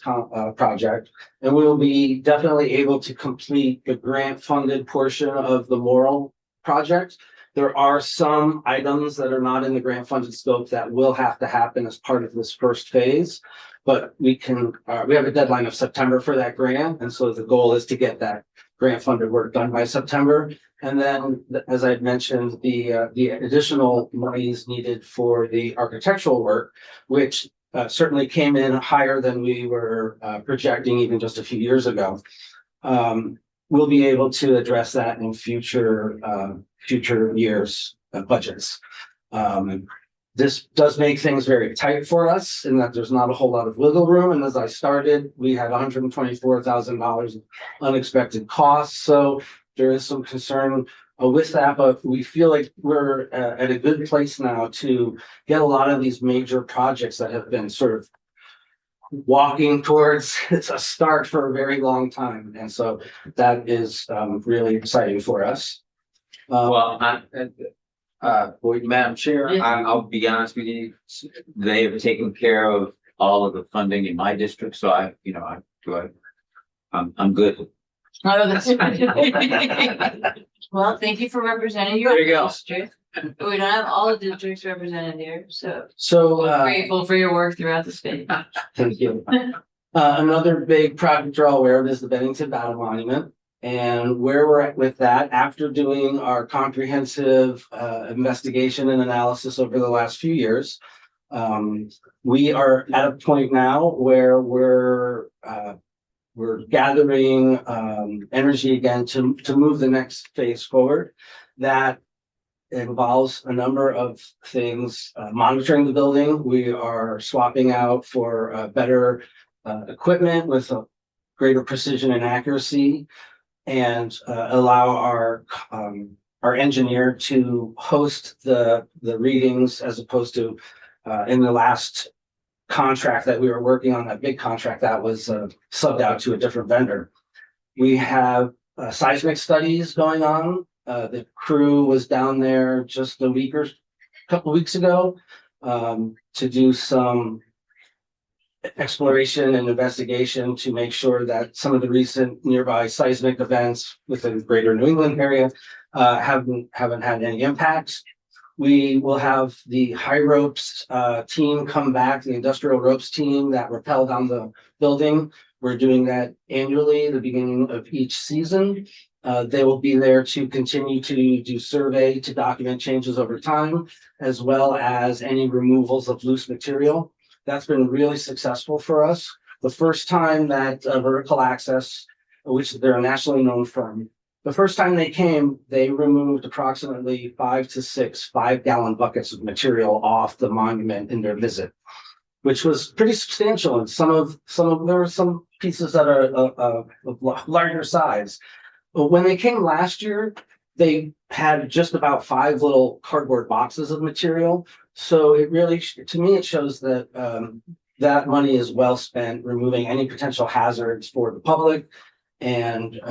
project, and we will be definitely able to complete the grant-funded portion of the Morrill project. There are some items that are not in the grant-funded scope that will have to happen as part of this first phase. But we have a deadline of September for that grant, and so the goal is to get that grant-funded work done by September. And then, as I had mentioned, the additional monies needed for the architectural work, which certainly came in higher than we were projecting even just a few years ago. We'll be able to address that in future years' budgets. This does make things very tight for us in that there's not a whole lot of wiggle room. And as I started, we had $124,000 of unexpected costs. So there is some concern with that, but we feel like we're at a good place now to get a lot of these major projects that have been sort of walking towards it's a start for a very long time. And so that is really exciting for us. Well, Madam Chair, Yeah. I'll be honest with you, they have taken care of all of the funding in my district, so I'm good. Oh, that's right. Well, thank you for representing your There you go. district. We don't have all the districts represented here, so So grateful for your work throughout the state. thank you. Another big project you're all aware of is the Bennington Battle Monument. And where we're at with that, after doing our comprehensive investigation and analysis over the last few years, we are at a point now where we're gathering energy again to move the next phase forward. That involves a number of things, monitoring the building. We are swapping out for better equipment with a greater precision and accuracy, and allow our engineer to host the readings as opposed to in the last contract that we were working on, that big contract that was subbed out to a different vendor. We have seismic studies going on. The crew was down there just a couple weeks ago to do some exploration and investigation to make sure that some of the recent nearby seismic events within the greater New England area haven't had any impacts. We will have the high ropes team come back, the industrial ropes team that rappel down the building. We're doing that annually at the beginning of each season. They will be there to continue to do survey to document changes over time, as well as any removals of loose material. That's been really successful for us. The first time that Vertical Access, which they're a nationally known firm, the first time they came, they removed approximately 5 to 6 5-gallon buckets of material off the monument in their visit, which was pretty substantial. And there were some pieces that are of larger size. But when they came last year, they had just about 5 little cardboard boxes of material. So it really, to me, it shows that that money is well spent removing any potential hazards for the public, and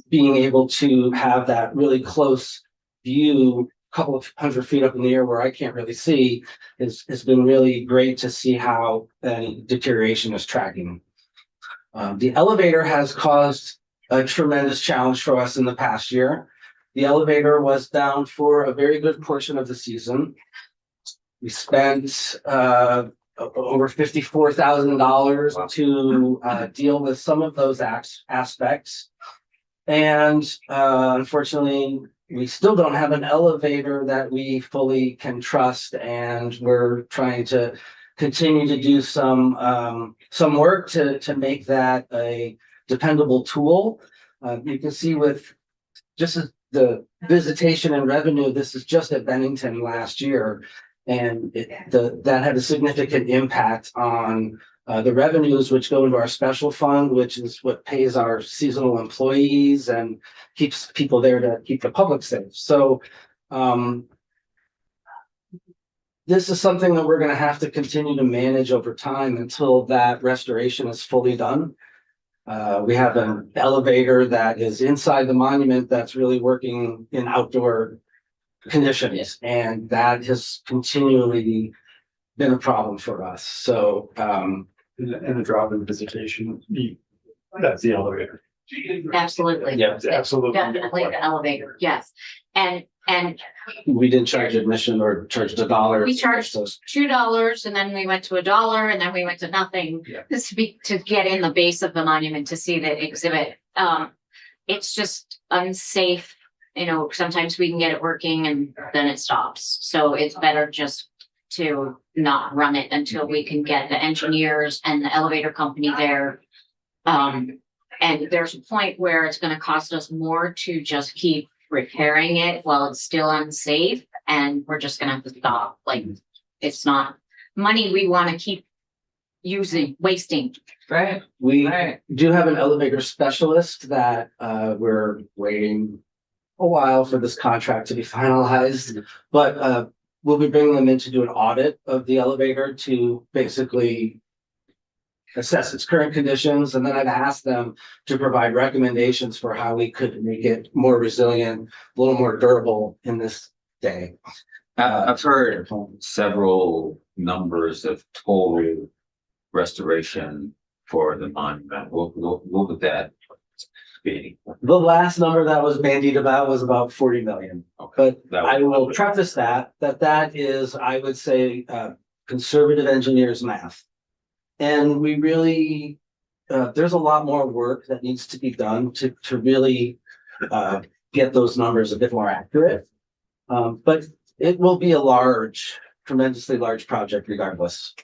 being able to have that really close view, a couple of 100 feet up in the air where I can't really see, has been really great to see how deterioration is tracking. The elevator has caused a tremendous challenge for us in the past year. The elevator was down for a very good portion of the season. We spent over $54,000 to deal with some of those aspects. And unfortunately, we still don't have an elevator that we fully can trust, and we're trying to continue to do some work to make that a dependable tool. You can see with just the visitation and revenue, this is just at Bennington last year, and that had a significant impact on the revenues, which go into our special fund, which is what pays our seasonal employees and keeps people there to keep the public safe. So this is something that we're going to have to continue to manage over time until that restoration is fully done. We have an elevator that is inside the monument that's really working in outdoor conditions, and that has continually been a problem for us. So And the drop in visitation, that's the elevator. Absolutely. Yeah, Absolutely. Definitely the elevator, yes. And we didn't charge admission or charge $1. we charged So $2, and then we went to $1, and then we went to nothing. Yeah. To get in the base of the monument to see the exhibit. It's just unsafe. You know, sometimes we can get it working and then it stops. So it's better just to not run it until we can get the engineers and the elevator company there. And there's a point where it's gonna cost us more to just keep repairing it while it's still unsafe, and we're just gonna have to stop. Like, it's not money we wanna keep wasting. Right, we right. do have an elevator specialist that we're waiting a while for this contract to be finalized, but we'll be bringing them in to do an audit of the elevator to basically assess its current conditions, and then I've asked them to provide recommendations for how we could make it more resilient, a little more durable in this day. I've heard several numbers of total restoration for the monument. What would that be? The last number that was bandied about was about 40 million. But That I would- will preface that is, I would say, conservative engineers math. And we really, there's a lot more work that needs to be done to really get those numbers a bit more accurate. But it will be a tremendously large project regardless.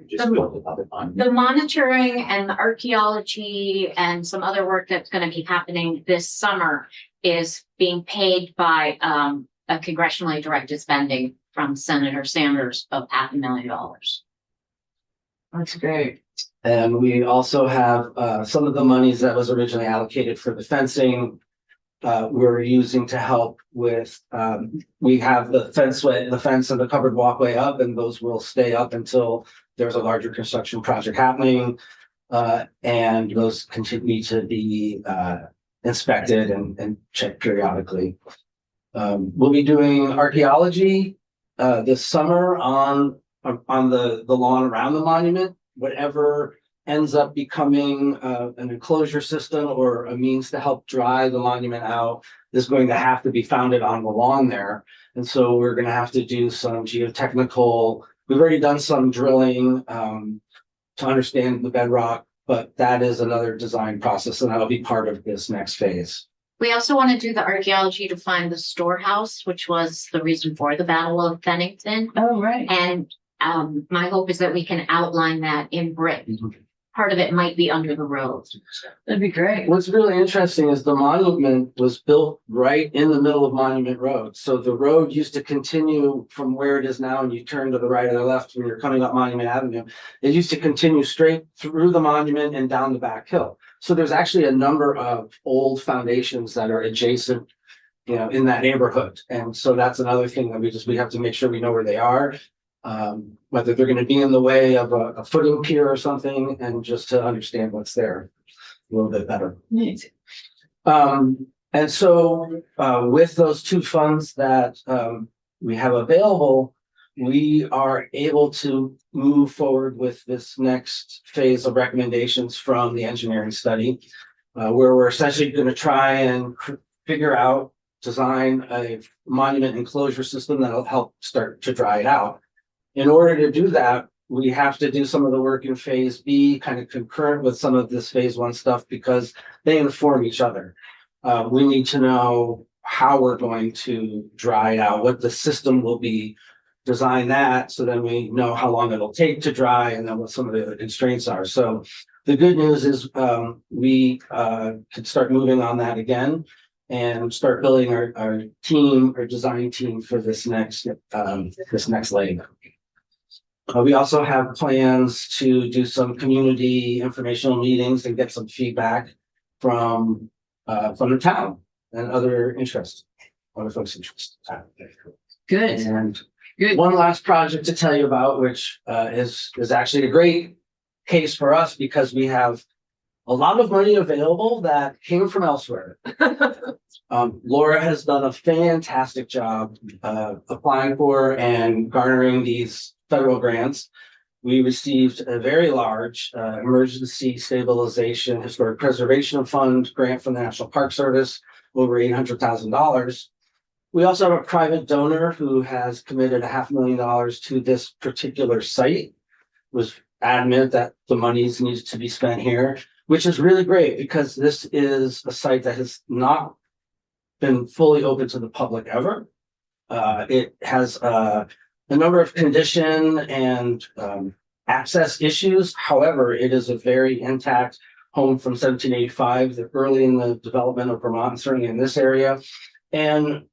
Just build it up on- The monitoring and the archaeology and some other work that's gonna be happening this summer is being paid by a congressionally directed spending from Senator Sanders of $500,000. That's great. And we also have some of the monies that was originally allocated for the fencing. We're using to help with, we have the fence and the covered walkway up, and those will stay up until there's a larger construction project happening. And those continue to be inspected and checked periodically. We'll be doing archaeology this summer on the lawn around the monument. Whatever ends up becoming an enclosure system or a means to help dry the monument out is going to have to be founded on the lawn there. And so we're going to have to do some geotechnical, we've already done some drilling to understand the bedrock, but that is another design process, and that'll be part of this next phase. We also want to do the archaeology to find the storehouse, which was the reason for the Battle of Bennington. Oh, right. And my hope is that we can outline that in brick. Part of it might be under the road. That'd be great. What's really interesting is the monument was built right in the middle of Monument Road. So the road used to continue from where it is now, and you turn to the right or the left when you're coming up Monument Avenue. It used to continue straight through the monument and down the back hill. So there's actually a number of old foundations that are adjacent, you know, in that neighborhood. And so that's another thing that we have to make sure we know where they are. Whether they're gonna be in the way of a footing pier or something, and just to understand what's there a little bit better. Neat. And so, with those two funds that, we have available, we are able to move forward with this next phase of recommendations from the engineering study, where we're essentially gonna try and figure out, design a monument enclosure system that'll help start to dry it out. In order to do that, we have to do some of the work in phase B, kind of concurrent with some of this phase 1 stuff, because they inform each other. We need to know how we're going to dry it out, what the system will be, design that, so then we know how long it'll take to dry, and then what some of the other constraints are. So the good news is, we can start moving on that again and start building our team, our design team for this next leg. We also have plans to do some community informational meetings and get some feedback from the town and other folks interested. Good, And good. one last project to tell you about, which is actually a great case for us, because we have a lot of money available that came from elsewhere. Laura has done a fantastic job applying for and garnering these federal grants. We received a very large emergency stabilization historic preservation fund grant from the National Park Service, over $800,000. We also have a private donor who has committed $500,000 to this particular site, was adamant that the monies needed to be spent here, which is really great, because this is a site that has not been fully open to the public ever. It has a number of condition and access issues. However, it is a very intact home from 1785, early in the development of Vermont, certainly in this area. And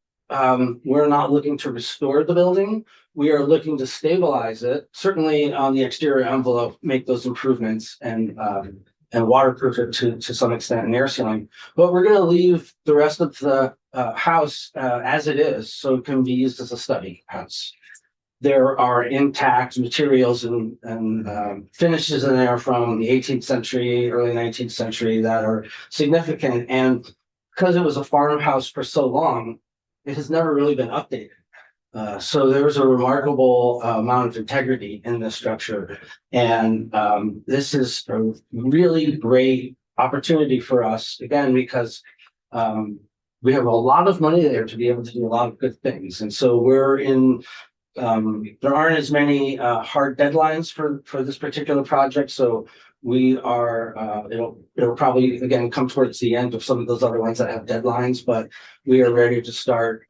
we're not looking to restore the building. We are looking to stabilize it, certainly on the exterior envelope, make those improvements and waterproof it to some extent in air sealing. But we're going to leave the rest of the house as it is, so it can be used as a study house. There are intact materials and finishes in there from the 18th century, early 19th century that are significant. And because it was a farmhouse for so long, it has never really been updated. So there's a remarkable amount of integrity in this structure. And this is a really great opportunity for us, again, because we have a lot of money there to be able to do a lot of good things. And so we're in, there aren't as many hard deadlines for this particular project. So we are, it'll probably, again, come towards the end of some of those other ones that have deadlines, but we are ready to start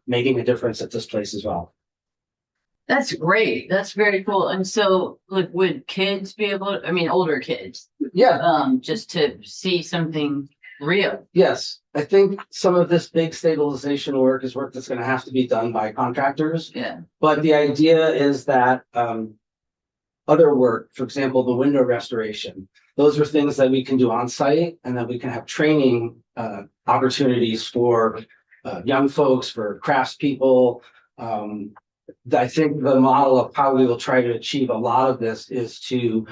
making a difference at this place as well. That's great. That's very cool. And so, like, would kids be able to, I mean, older kids, Yeah. just to see something real? Yes, I think some of this big stabilization work is work that's going to have to be done by contractors. Yeah. But the idea is that other work, for example, the window restoration, those are things that we can do on site, and that we can have training opportunities for young folks, for craftspeople. I think the model of how we will try to achieve a lot of this is to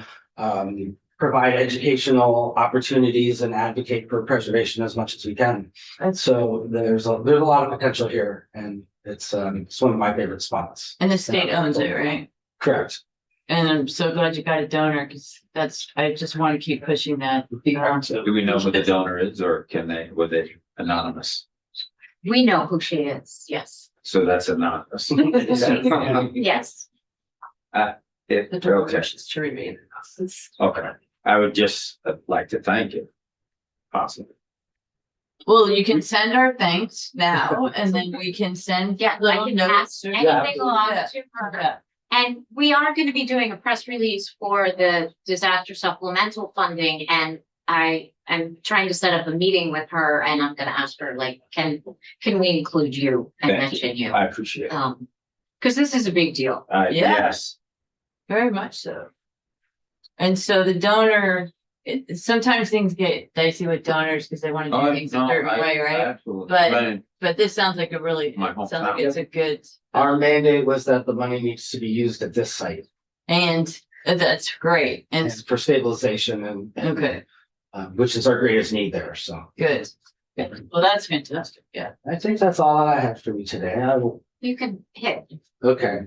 provide educational opportunities and advocate for preservation as much as we can. And so there's a lot of potential here, and it's one of my favorite spots. And the state owns it, right? Correct. And I'm so glad you got a donor, because I just want to keep pushing that. Do we know who the donor is, or were they anonymous? We know who she is, yes. So that's anonymous. Yes. The donor Okay, wishes to remain. okay. I would just like to thank you. Awesome. Well, you can send our thanks now, and then we can send Yeah, I little can notes. pass anything along Yeah. to her. Yeah. And we are going to be doing a press release for the disaster supplemental funding, and I'm trying to set up a meeting with her, and I'm gonna ask her, like, can we include you and Thank mention you? I appreciate it. Because this is a big deal. Yeah. Yes, Very much so. And so the donor, sometimes things get dicey with donors because they want to do Oh, things a no, certain way, right? absolutely. But- Right. But this sounds like a really, My it sounds like hometown. it's a good, Our mandate was that the money needs to be used at this site. and that's great. And, And for stabilization and okay, which is our greatest need there, so. good. Good. Well, that's fantastic. Yeah. I think that's all I have for you today. I will, You can hit. okay.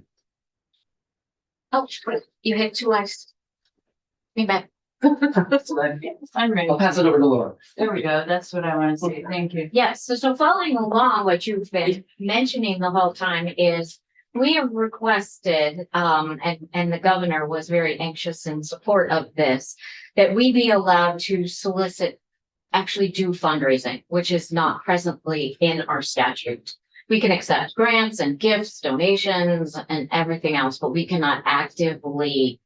Oh, you hit twice. Me back. I'm ready. I'll pass it over to Laura. There we go. That's what I want to say. Thank you. Yes, so following along what you've been mentioning the whole time is we have requested, and the governor was very anxious in support of this, that we be allowed to solicit, actually do fundraising, which is not presently in our statute. We can accept grants and gifts, donations, and everything else, but we cannot actively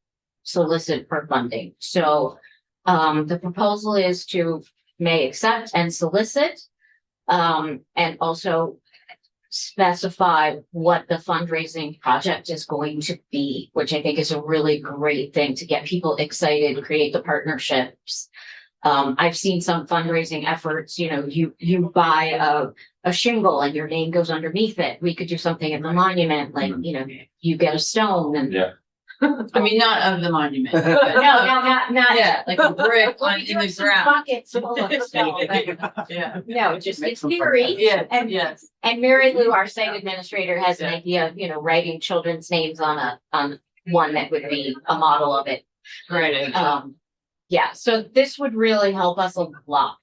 solicit for funding. So, the proposal is to may accept and solicit, and also specify what the fundraising project is going to be, which I think is a really great thing to get people excited, create the partnerships. I've seen some fundraising efforts, you know, you buy a shingle and your name goes underneath it. We could do something at the monument, like, you know, you get a stone and. Yeah. I mean, not of the monument. No, not. Yeah, like a brick We'll on be in the doing some ground. buckets full of stone, but Yeah. no, just in theory. Yeah, And, yes. and Mary Lou, our site administrator, has an idea of, you know, writing children's names on one that would be a model of it. Great. Yeah, so this would really help us a lot.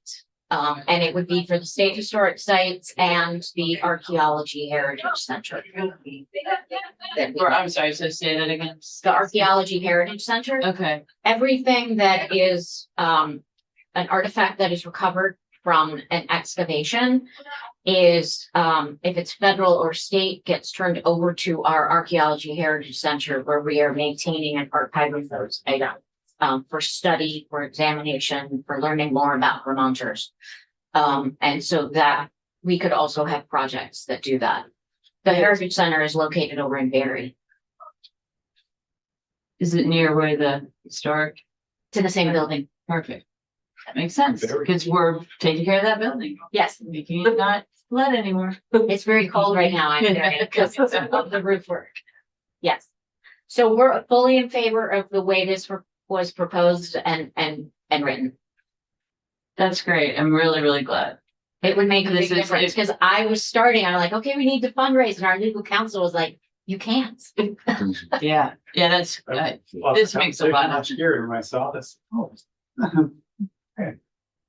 And it would be for the state historic sites and the archaeology heritage center. That we- I'm sorry, so say that again. The archaeology heritage center, Okay, everything that is, an artifact that is recovered from an excavation is, if it's federal or state, gets turned over to our archaeology heritage center where we are maintaining and archiving those items. For study, for examination, for learning more about Vermonters. And so that we could also have projects that do that. The Heritage Center is located over in Barry, is it near where the historic? to the same building. Perfect. That makes sense, Very because we're taking care of that building. Yes, We can't not flood anymore. it's very cold right now, I'm there, because of the roof work. Yes. So we're fully in favor of the way this was proposed and written. That's great. I'm really, really glad. It would make a This big is- difference, because I was starting, I'm like, okay, we need to fundraise, and our legal counsel was like, you can't. Yeah, yeah, that's, this makes a lot of- Scary when I saw this. Oh.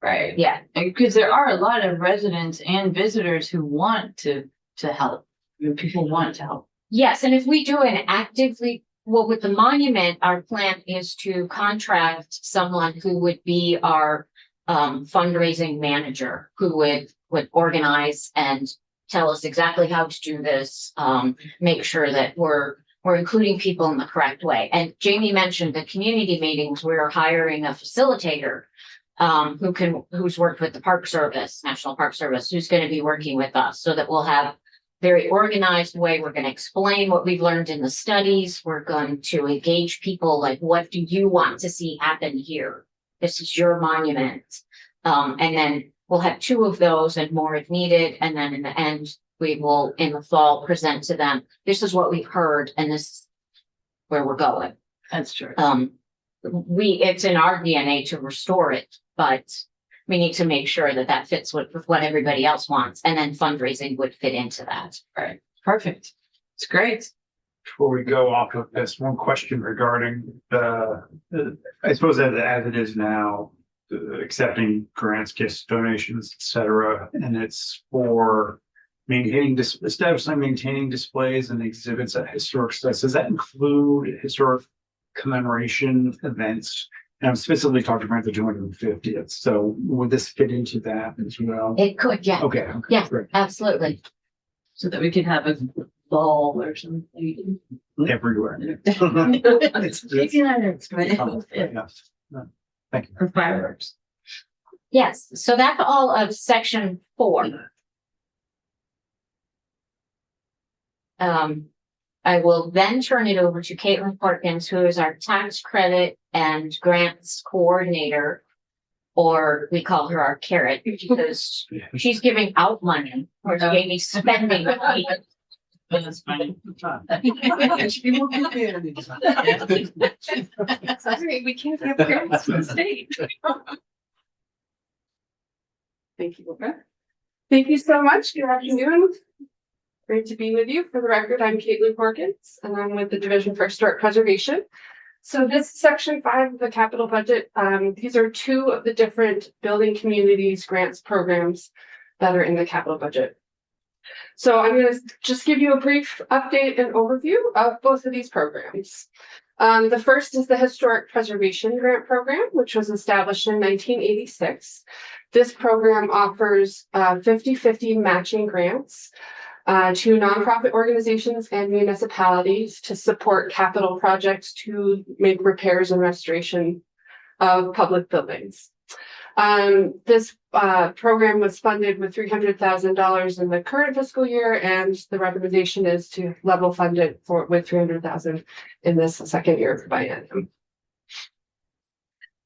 right. Yeah, Because there are a lot of residents and visitors who want to help. I mean, people want to help. yes, and if we do an actively, well, with the monument, our plan is to contract someone who would be our fundraising manager, who would organize and tell us exactly how to do this, make sure that we're including people in the correct way. And Jamie mentioned the community meetings, we're hiring a facilitator who's worked with the Park Service, National Park Service, who's going to be working with us so that we'll have very organized way. We're going to explain what we've learned in the studies. We're going to engage people, like, what do you want to see happen here? This is your monument. And then we'll have 2 of those and more if needed. And then in the end, we will, in the fall, present to them, this is what we've heard and this is where we're going. That's true. It's in our DNA to restore it, but we need to make sure that that fits with what everybody else wants. And then fundraising would fit into that. Right. Perfect. It's great. Before we go off of this, one question regarding I suppose as it is now, accepting grants, gifts, donations, et cetera, and it's for establishing, maintaining displays and exhibits at historic sites. Does that include historic commemoration events? And I'm specifically talking about the 250th. So would this fit into that as well? It could, yeah, Okay. Yeah. Great. absolutely. So that we can have a ball or something. everywhere. Maybe not expensive. Yeah. Thank you. For fireworks. Yes, so that's all of section 4. I will then turn it over to Caitlin Parkins, who is our tax credit and grants coordinator. Or we call her our carrot because she's giving out money or maybe spending money. That's funny. Sorry, we can't have grants from the state. Thank you, Laura. Thank you so much. Good afternoon. Great to be with you. For the record, I'm Caitlin Porkins, and I'm with the Division for Historic Preservation. So this is section 5 of the capital budget. These are 2 of the different building communities grants programs that are in the capital budget. So I'm going to just give you a brief update and overview of both of these programs. The first is the Historic Preservation Grant Program, which was established in 1986. This program offers 50-50 matching grants to nonprofit organizations and municipalities to support capital projects to make repairs and restoration of public buildings. This program was funded with $300,000 in the current fiscal year, and the recommendation is to level fund it with $300,000 in this second year of biennium.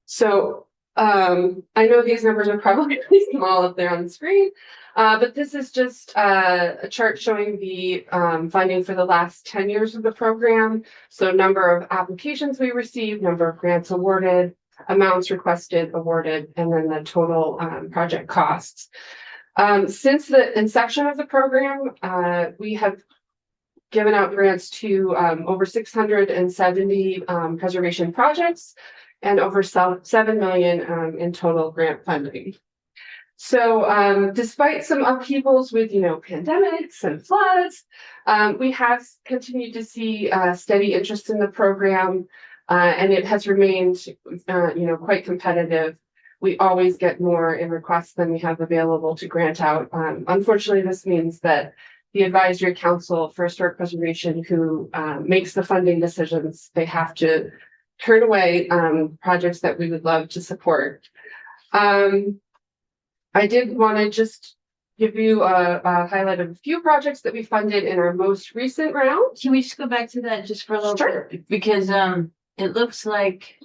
So I know these numbers are probably really small up there on the screen, but this is just a chart showing the funding for the last 10 years of the program. So number of applications we received, number of grants awarded, amounts requested, awarded, and then the total project costs. Since the inception of the program, we have given out grants to over 670 preservation projects and over 7 million in total grant funding. So despite some upheavals with, pandemics and floods, we have continued to see steady interest in the program. And it has remained, quite competitive. We always get more in requests than we have available to grant out. Unfortunately, this means that the Advisory Council for Historic Preservation, who makes the funding decisions, they have to turn away projects that we would love to support. I did want to just give you a highlight of a few projects that we funded in our most recent round. Can we just go back to that just for a little Sure. bit? Because it looks like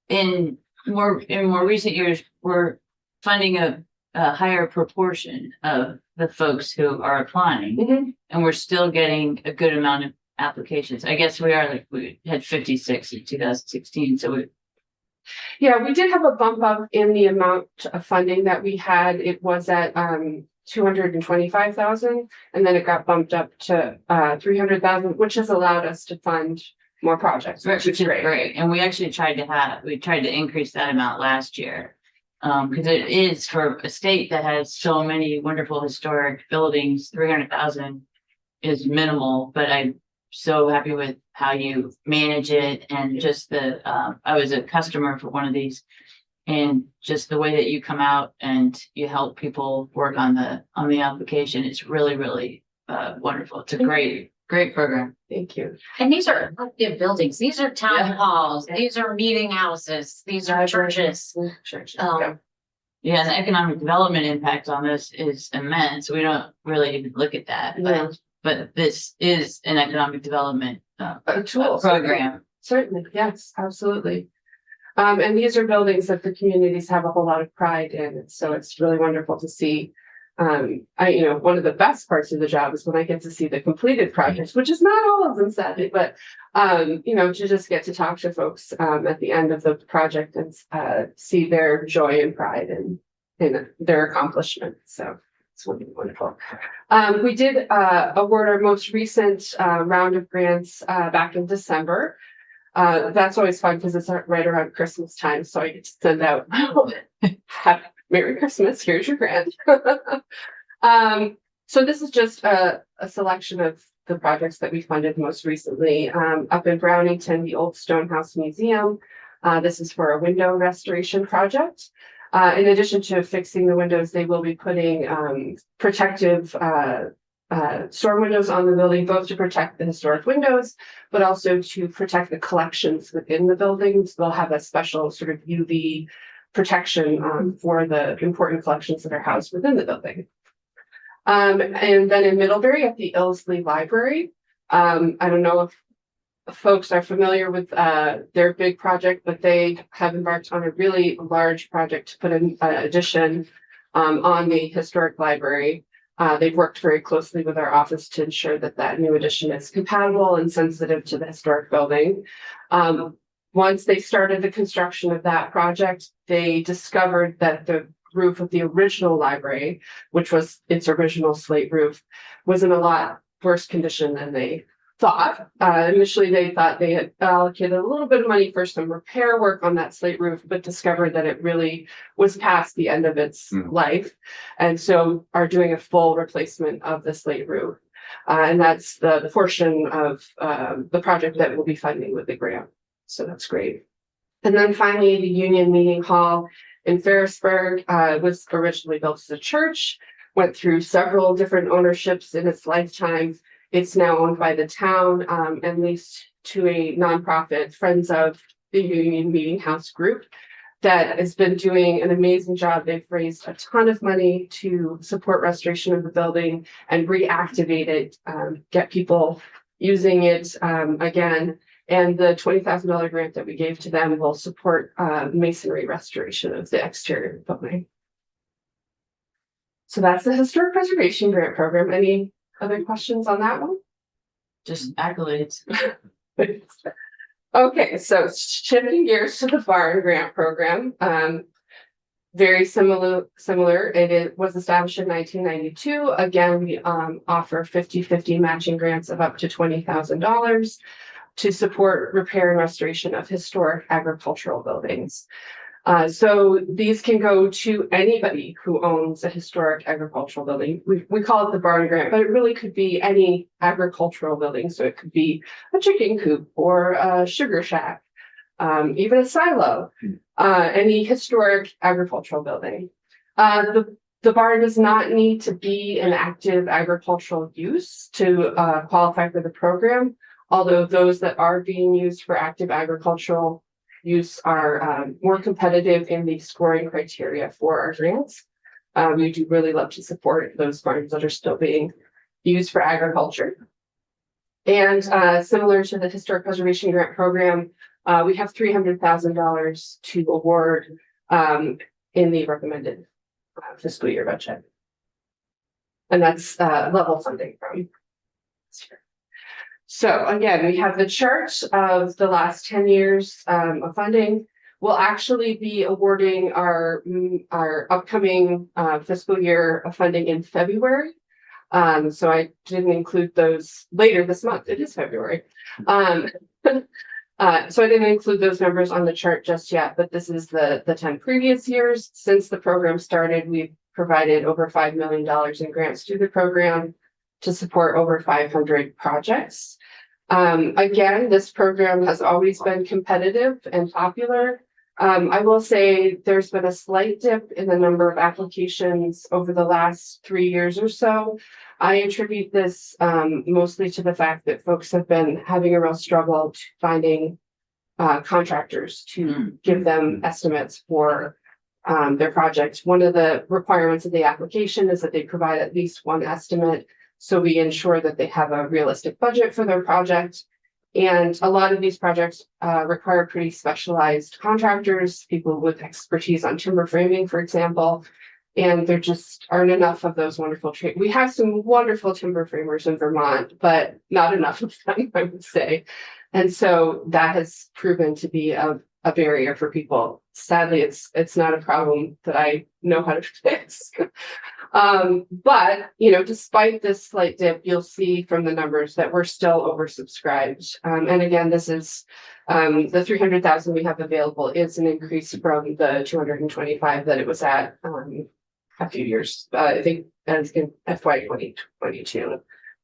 in more recent years, we're funding a higher proportion of the folks who are applying, and we're still getting a good amount of applications. I guess we had 56 in 2016, so Yeah, we did have a bump up in the amount of funding that we had. It was at 225,000, and then it got bumped up to 300,000, which has allowed us to fund more projects, which is great. And we actually tried to increase that amount last year. Because it is for a state that has so many wonderful historic buildings, 300,000 is minimal, but I'm so happy with how you manage it and just I was a customer for one of these, and just the way that you come out and you help people work on the application is really, really wonderful. It's a great program. Thank you. And these are active buildings. These are town halls. These are meeting houses. These are churches. Yeah. Yeah, and the economic development impact on this is immense. We don't really even look at that, Yeah. but this is an economic development A tool. program. Certainly, yes, absolutely. And these are buildings that the communities have a whole lot of pride in. So it's really wonderful to see. One of the best parts of the job is when I get to see the completed projects, which is not all of them sadly, but to just get to talk to folks at the end of the project and see their joy and pride in their accomplishment. So it's wonderful. We did award our most recent round of grants back in December. That's always fun because it's right around Christmas time, so I get to send out happy Merry Christmas, here's your grant. So this is just a selection of the projects that we funded most recently. Up in Brownington, the Old Stonehouse Museum. This is for a window restoration project. In addition to fixing the windows, they will be putting protective storm windows on the building, both to protect the historic windows, but also to protect the collections within the buildings. They'll have a special sort of UV protection for the important collections that are housed within the building. And then in Middlebury at the Ilsley Library, I don't know if folks are familiar with their big project, but they have embarked on a really large project to put an addition on the historic library. They've worked very closely with our office to ensure that that new addition is compatible and sensitive to the historic building. Once they started the construction of that project, they discovered that the roof of the original library, which was its original slate roof, was in a lot worse condition than they thought. Initially, they thought they had allocated a little bit of money for some repair work on that slate roof, but discovered that it really was past the end of its life. And so are doing a full replacement of the slate roof. And that's the portion of the project that we'll be funding with the grant. So that's great. And then finally, the Union Meeting Hall in Ferrisburg was originally built as a church, went through several different ownerships in its lifetime. It's now owned by the town and leased to a nonprofit, Friends of the Union Meeting House group, that has been doing an amazing job. They've raised a ton of money to support restoration of the building and reactivate it, get people using it again. And the $20,000 grant that we gave to them will support masonry restoration of the exterior of the building. So that's the Historic Preservation Grant Program. Any other questions on that one? Just accolades. Okay, so shifting gears to the Barn Grant Program. Very similar. It was established in 1992. Again, we offer 50-50 matching grants of up to $20,000 to support repair and restoration of historic agricultural buildings. So these can go to anybody who owns a historic agricultural building. We call it the barn grant, but it really could be any agricultural building. So it could be a chicken coop or a sugar shack, even a silo, any historic agricultural building. The barn does not need to be an active agricultural use to qualify for the program, although those that are being used for active agricultural use are more competitive in the scoring criteria for our grants. We do really love to support those barns that are still being used for agriculture. And similar to the Historic Preservation Grant Program, we have $300,000 to award in the recommended fiscal year budget. And that's level funding from this year. So again, we have the chart of the last 10 years of funding. We'll actually be awarding our upcoming fiscal year of funding in February. So I didn't include those later this month. It is February. So I didn't include those numbers on the chart just yet, but this is the 10 previous years. Since the program started, we've provided over $5 million in grants to the program to support over 500 projects. Again, this program has always been competitive and popular. I will say there's been a slight dip in the number of applications over the last 3 years or so. I attribute this mostly to the fact that folks have been having a real struggle to finding contractors to give them estimates for their projects. One of the requirements of the application is that they provide at least one estimate, so we ensure that they have a realistic budget for their project. And a lot of these projects require pretty specialized contractors, people with expertise on timber framing, for example. And there just aren't enough of those wonderful trades. We have some wonderful timber framers in Vermont, but not enough of them, I would say. And so that has proven to be a barrier for people. Sadly, it's not a problem that I know how to fix. But, you know, despite this slight dip, you'll see from the numbers that we're still oversubscribed. And again, this is the 300,000 we have available is an increase from the 225 that it was at a few years. I think as in FY 2022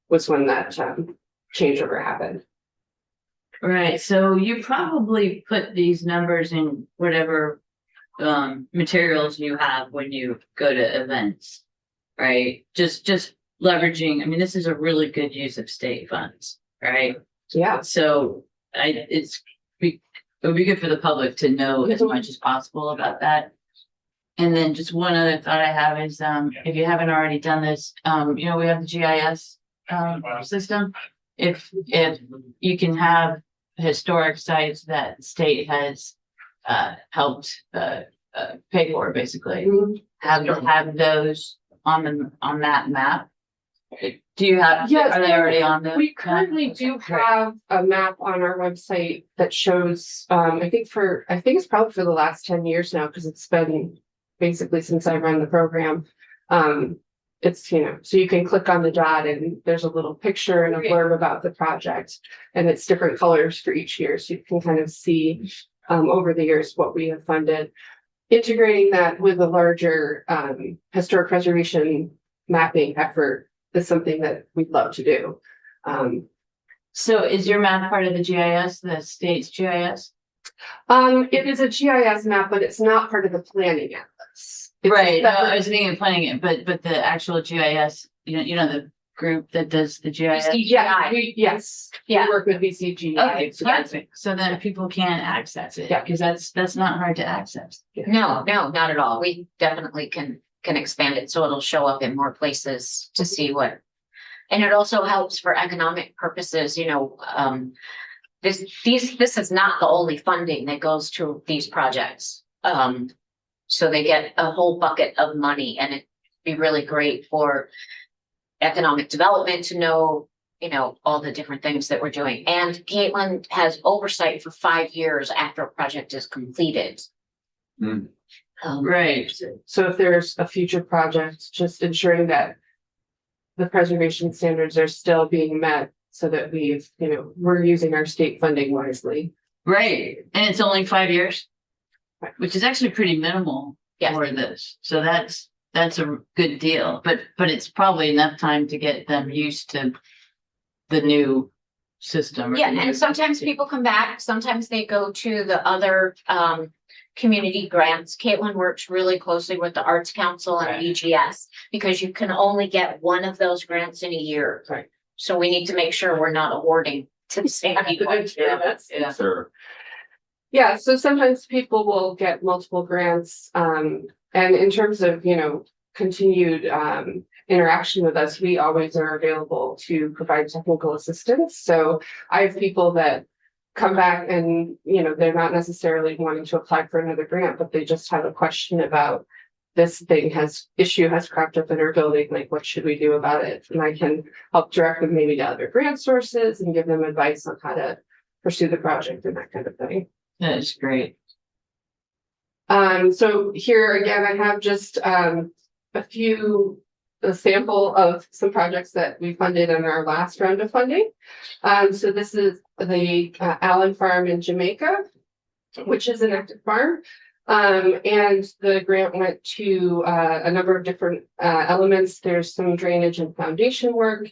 was when that changeover happened. Right, so you probably put these numbers in whatever materials you have when you go to events, right? Just leveraging, I mean, this is a really good use of state funds, right? Yeah. So it would be good for the public to know as much as possible about that. And then just one other thought I have is, if you haven't already done this, we have the GIS system. If you can have historic sites that the state has helped pay for, basically, have those on that map. Do you have, Yes, are they already on the? We currently do have a map on our website that shows, I think it's probably for the last 10 years now, because it's been basically since I ran the program. It's, so you can click on the dot and there's a little picture and a blurb about the project, and it's different colors for each year. So you can kind of see over the years what we have funded. Integrating that with a larger historic preservation mapping effort is something that we'd love to do. So is your map part of the GIS, the state's GIS? It is a GIS map, but it's not part of the planning atlas. It's Right, no, separate- I was thinking of planning it, but the actual GIS, the group that does the GIS. Yeah, yes, we Yeah. work with VCG. Okay, perfect. So then people can access it, Yeah. because that's not hard to access. No, not at all. We definitely can expand it so it'll show up in more places to see what. And it also helps for economic purposes, this is not the only funding that goes to these projects. So they get a whole bucket of money, and it'd be really great for economic development to know, all the different things that we're doing. And Caitlin has oversight for 5 years after a project is completed. Hmm. Right. So if there's a future project, just ensuring that the preservation standards are still being met so that we're using our state funding wisely. Right, and it's only 5 years, which is actually pretty minimal Yes. for this. So that's a good deal, but it's probably enough time to get them used to the new system. or the Yeah, new- and sometimes people come back, sometimes they go to the other community grants. Caitlin works really closely with the Arts Council and Right. BGS, because you can only get one of those grants in a year. Right. So we need to make sure we're not awarding to the same people. Yeah. Sure. Yeah, so sometimes people will get multiple grants, and in terms of, continued interaction with us, we always are available to provide technical assistance. So I have people that come back and, they're not necessarily wanting to apply for another grant, but they just have a question about this issue has cropped up in our building, like what should we do about it? And I can help direct them maybe to other grant sources and give them advice on how to pursue the project and that kind of thing. That is great. So here again, I have just a sample of some projects that we funded in our last round of funding. So this is the Allen Farm in Jamaica, which is an active farm. And the grant went to a number of different elements. There's some drainage and foundation work,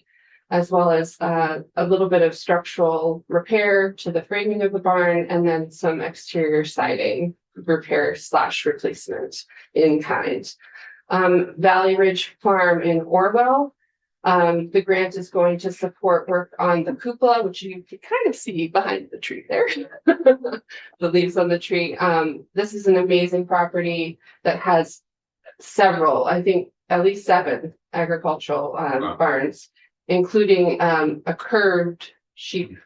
as well as a little bit of structural repair to the framing of the barn, and then some exterior siding repair / replacement in kind. Valley Ridge Farm in Orwell. The grant is going to support work on the cupola, which you can kind of see behind the tree there. The leaves on the tree. This is an amazing property that has several, I think at least 7 agricultural barns, including a curved sheep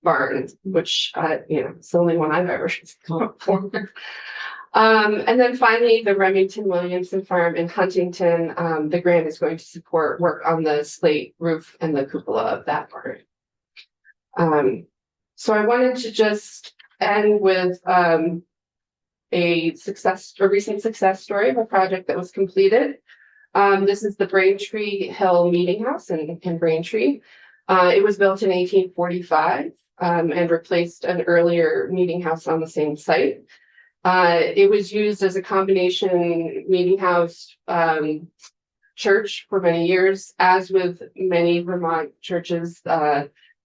barn, which it's the only one I've ever seen before. And then finally, the Remington Williamson Farm in Huntington, the grant is going to support work on the slate roof and the cupola of that barn. So I wanted to just end with a recent success story of a project that was completed. This is the Braintree Hill Meeting House in Braintree. It was built in 1845 and replaced an earlier meeting house on the same site. It was used as a combination meeting house church for many years. As with many Vermont churches,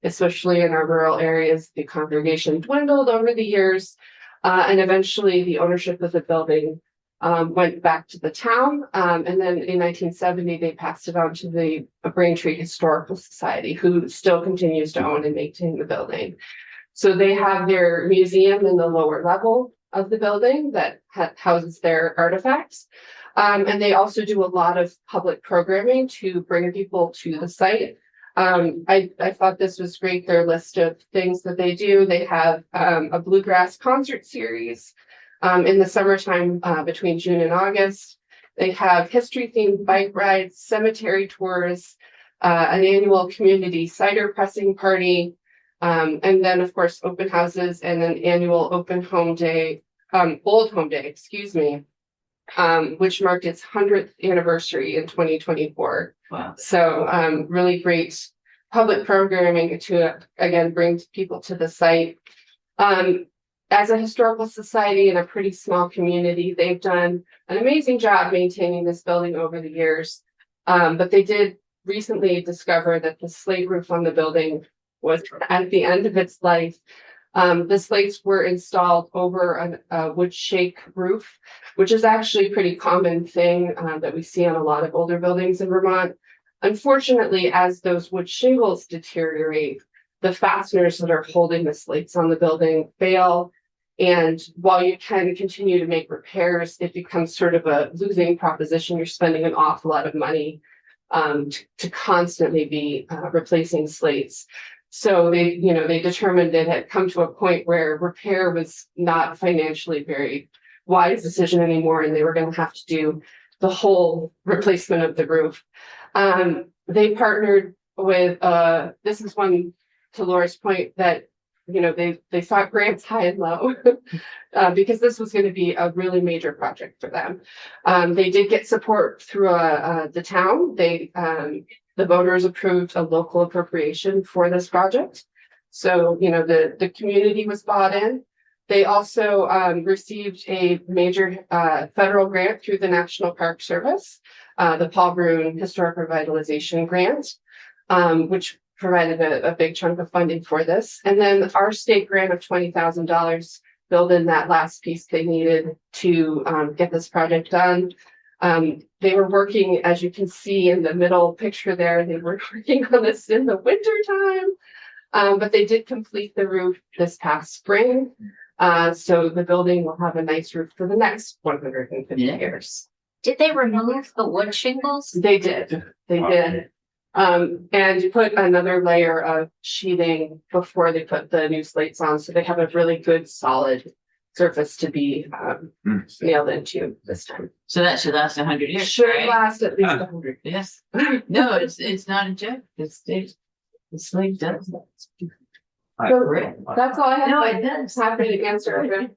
especially in our rural areas, the congregation dwindled over the years, and eventually the ownership of the building went back to the town. And then in 1970, they passed it on to the Braintree Historical Society, who still continues to own and maintain the building. So they have their museum in the lower level of the building that houses their artifacts. And they also do a lot of public programming to bring people to the site. I thought this was great, their list of things that they do. They have a bluegrass concert series in the summertime between June and August. They have history-themed bike rides, cemetery tours, an annual community cider pressing party, and then, of course, open houses and an annual open home day, old home day, excuse me, which marked its 100th anniversary in 2024. Wow. So really great public programming to, again, bring people to the site. As a historical society in a pretty small community, they've done an amazing job maintaining this building over the years. But they did recently discover that the slate roof on the building was at the end of its life. The slates were installed over a wood shake roof, which is actually a pretty common thing that we see on a lot of older buildings in Vermont. Unfortunately, as those wood shingles deteriorate, the fasteners that are holding the slates on the building fail. And while you can continue to make repairs, it becomes sort of a losing proposition. You're spending an awful lot of money to constantly be replacing slates. So they determined it had come to a point where repair was not financially very wise decision anymore, and they were going to have to do the whole replacement of the roof. They partnered with, this is one, to Laura's point, that they sought grants high and low because this was going to be a really major project for them. They did get support through the town. The voters approved a local appropriation for this project. So, the community was bought in. They also received a major federal grant through the National Park Service, the Paul Brune Historic Revitalization Grant, which provided a big chunk of funding for this. And then our state grant of $20,000 filled in that last piece they needed to get this project done. They were working, as you can see in the middle picture there, they were working on this in the winter time, but they did complete the roof this past spring. So the building will have a nice roof for the next 150 years. Did they remove the wood shingles? They did. And put another layer of sheathing before they put the new slates on. So they have a really good solid surface to be nailed into this time. So that should last 100 years, Should right? last at least 100. Yes. No, it's not a joke. The slate does that. So that's all I have. No, it does. Happy to answer other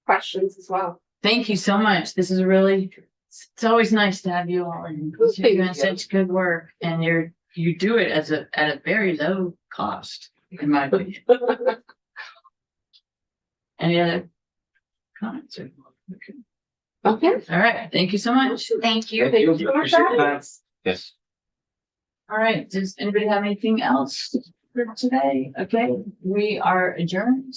questions as well. Thank you so much. This is really, it's always nice to have you all, and Well, you're doing thank you. such good work, and you do it at a very low cost, in my opinion. Any other comments? Okay. Okay. All right. Thank you so much. Thank you. Thank you so much. Appreciate that. Yes. All right. Does anybody have anything else for today? Okay, we are adjourned.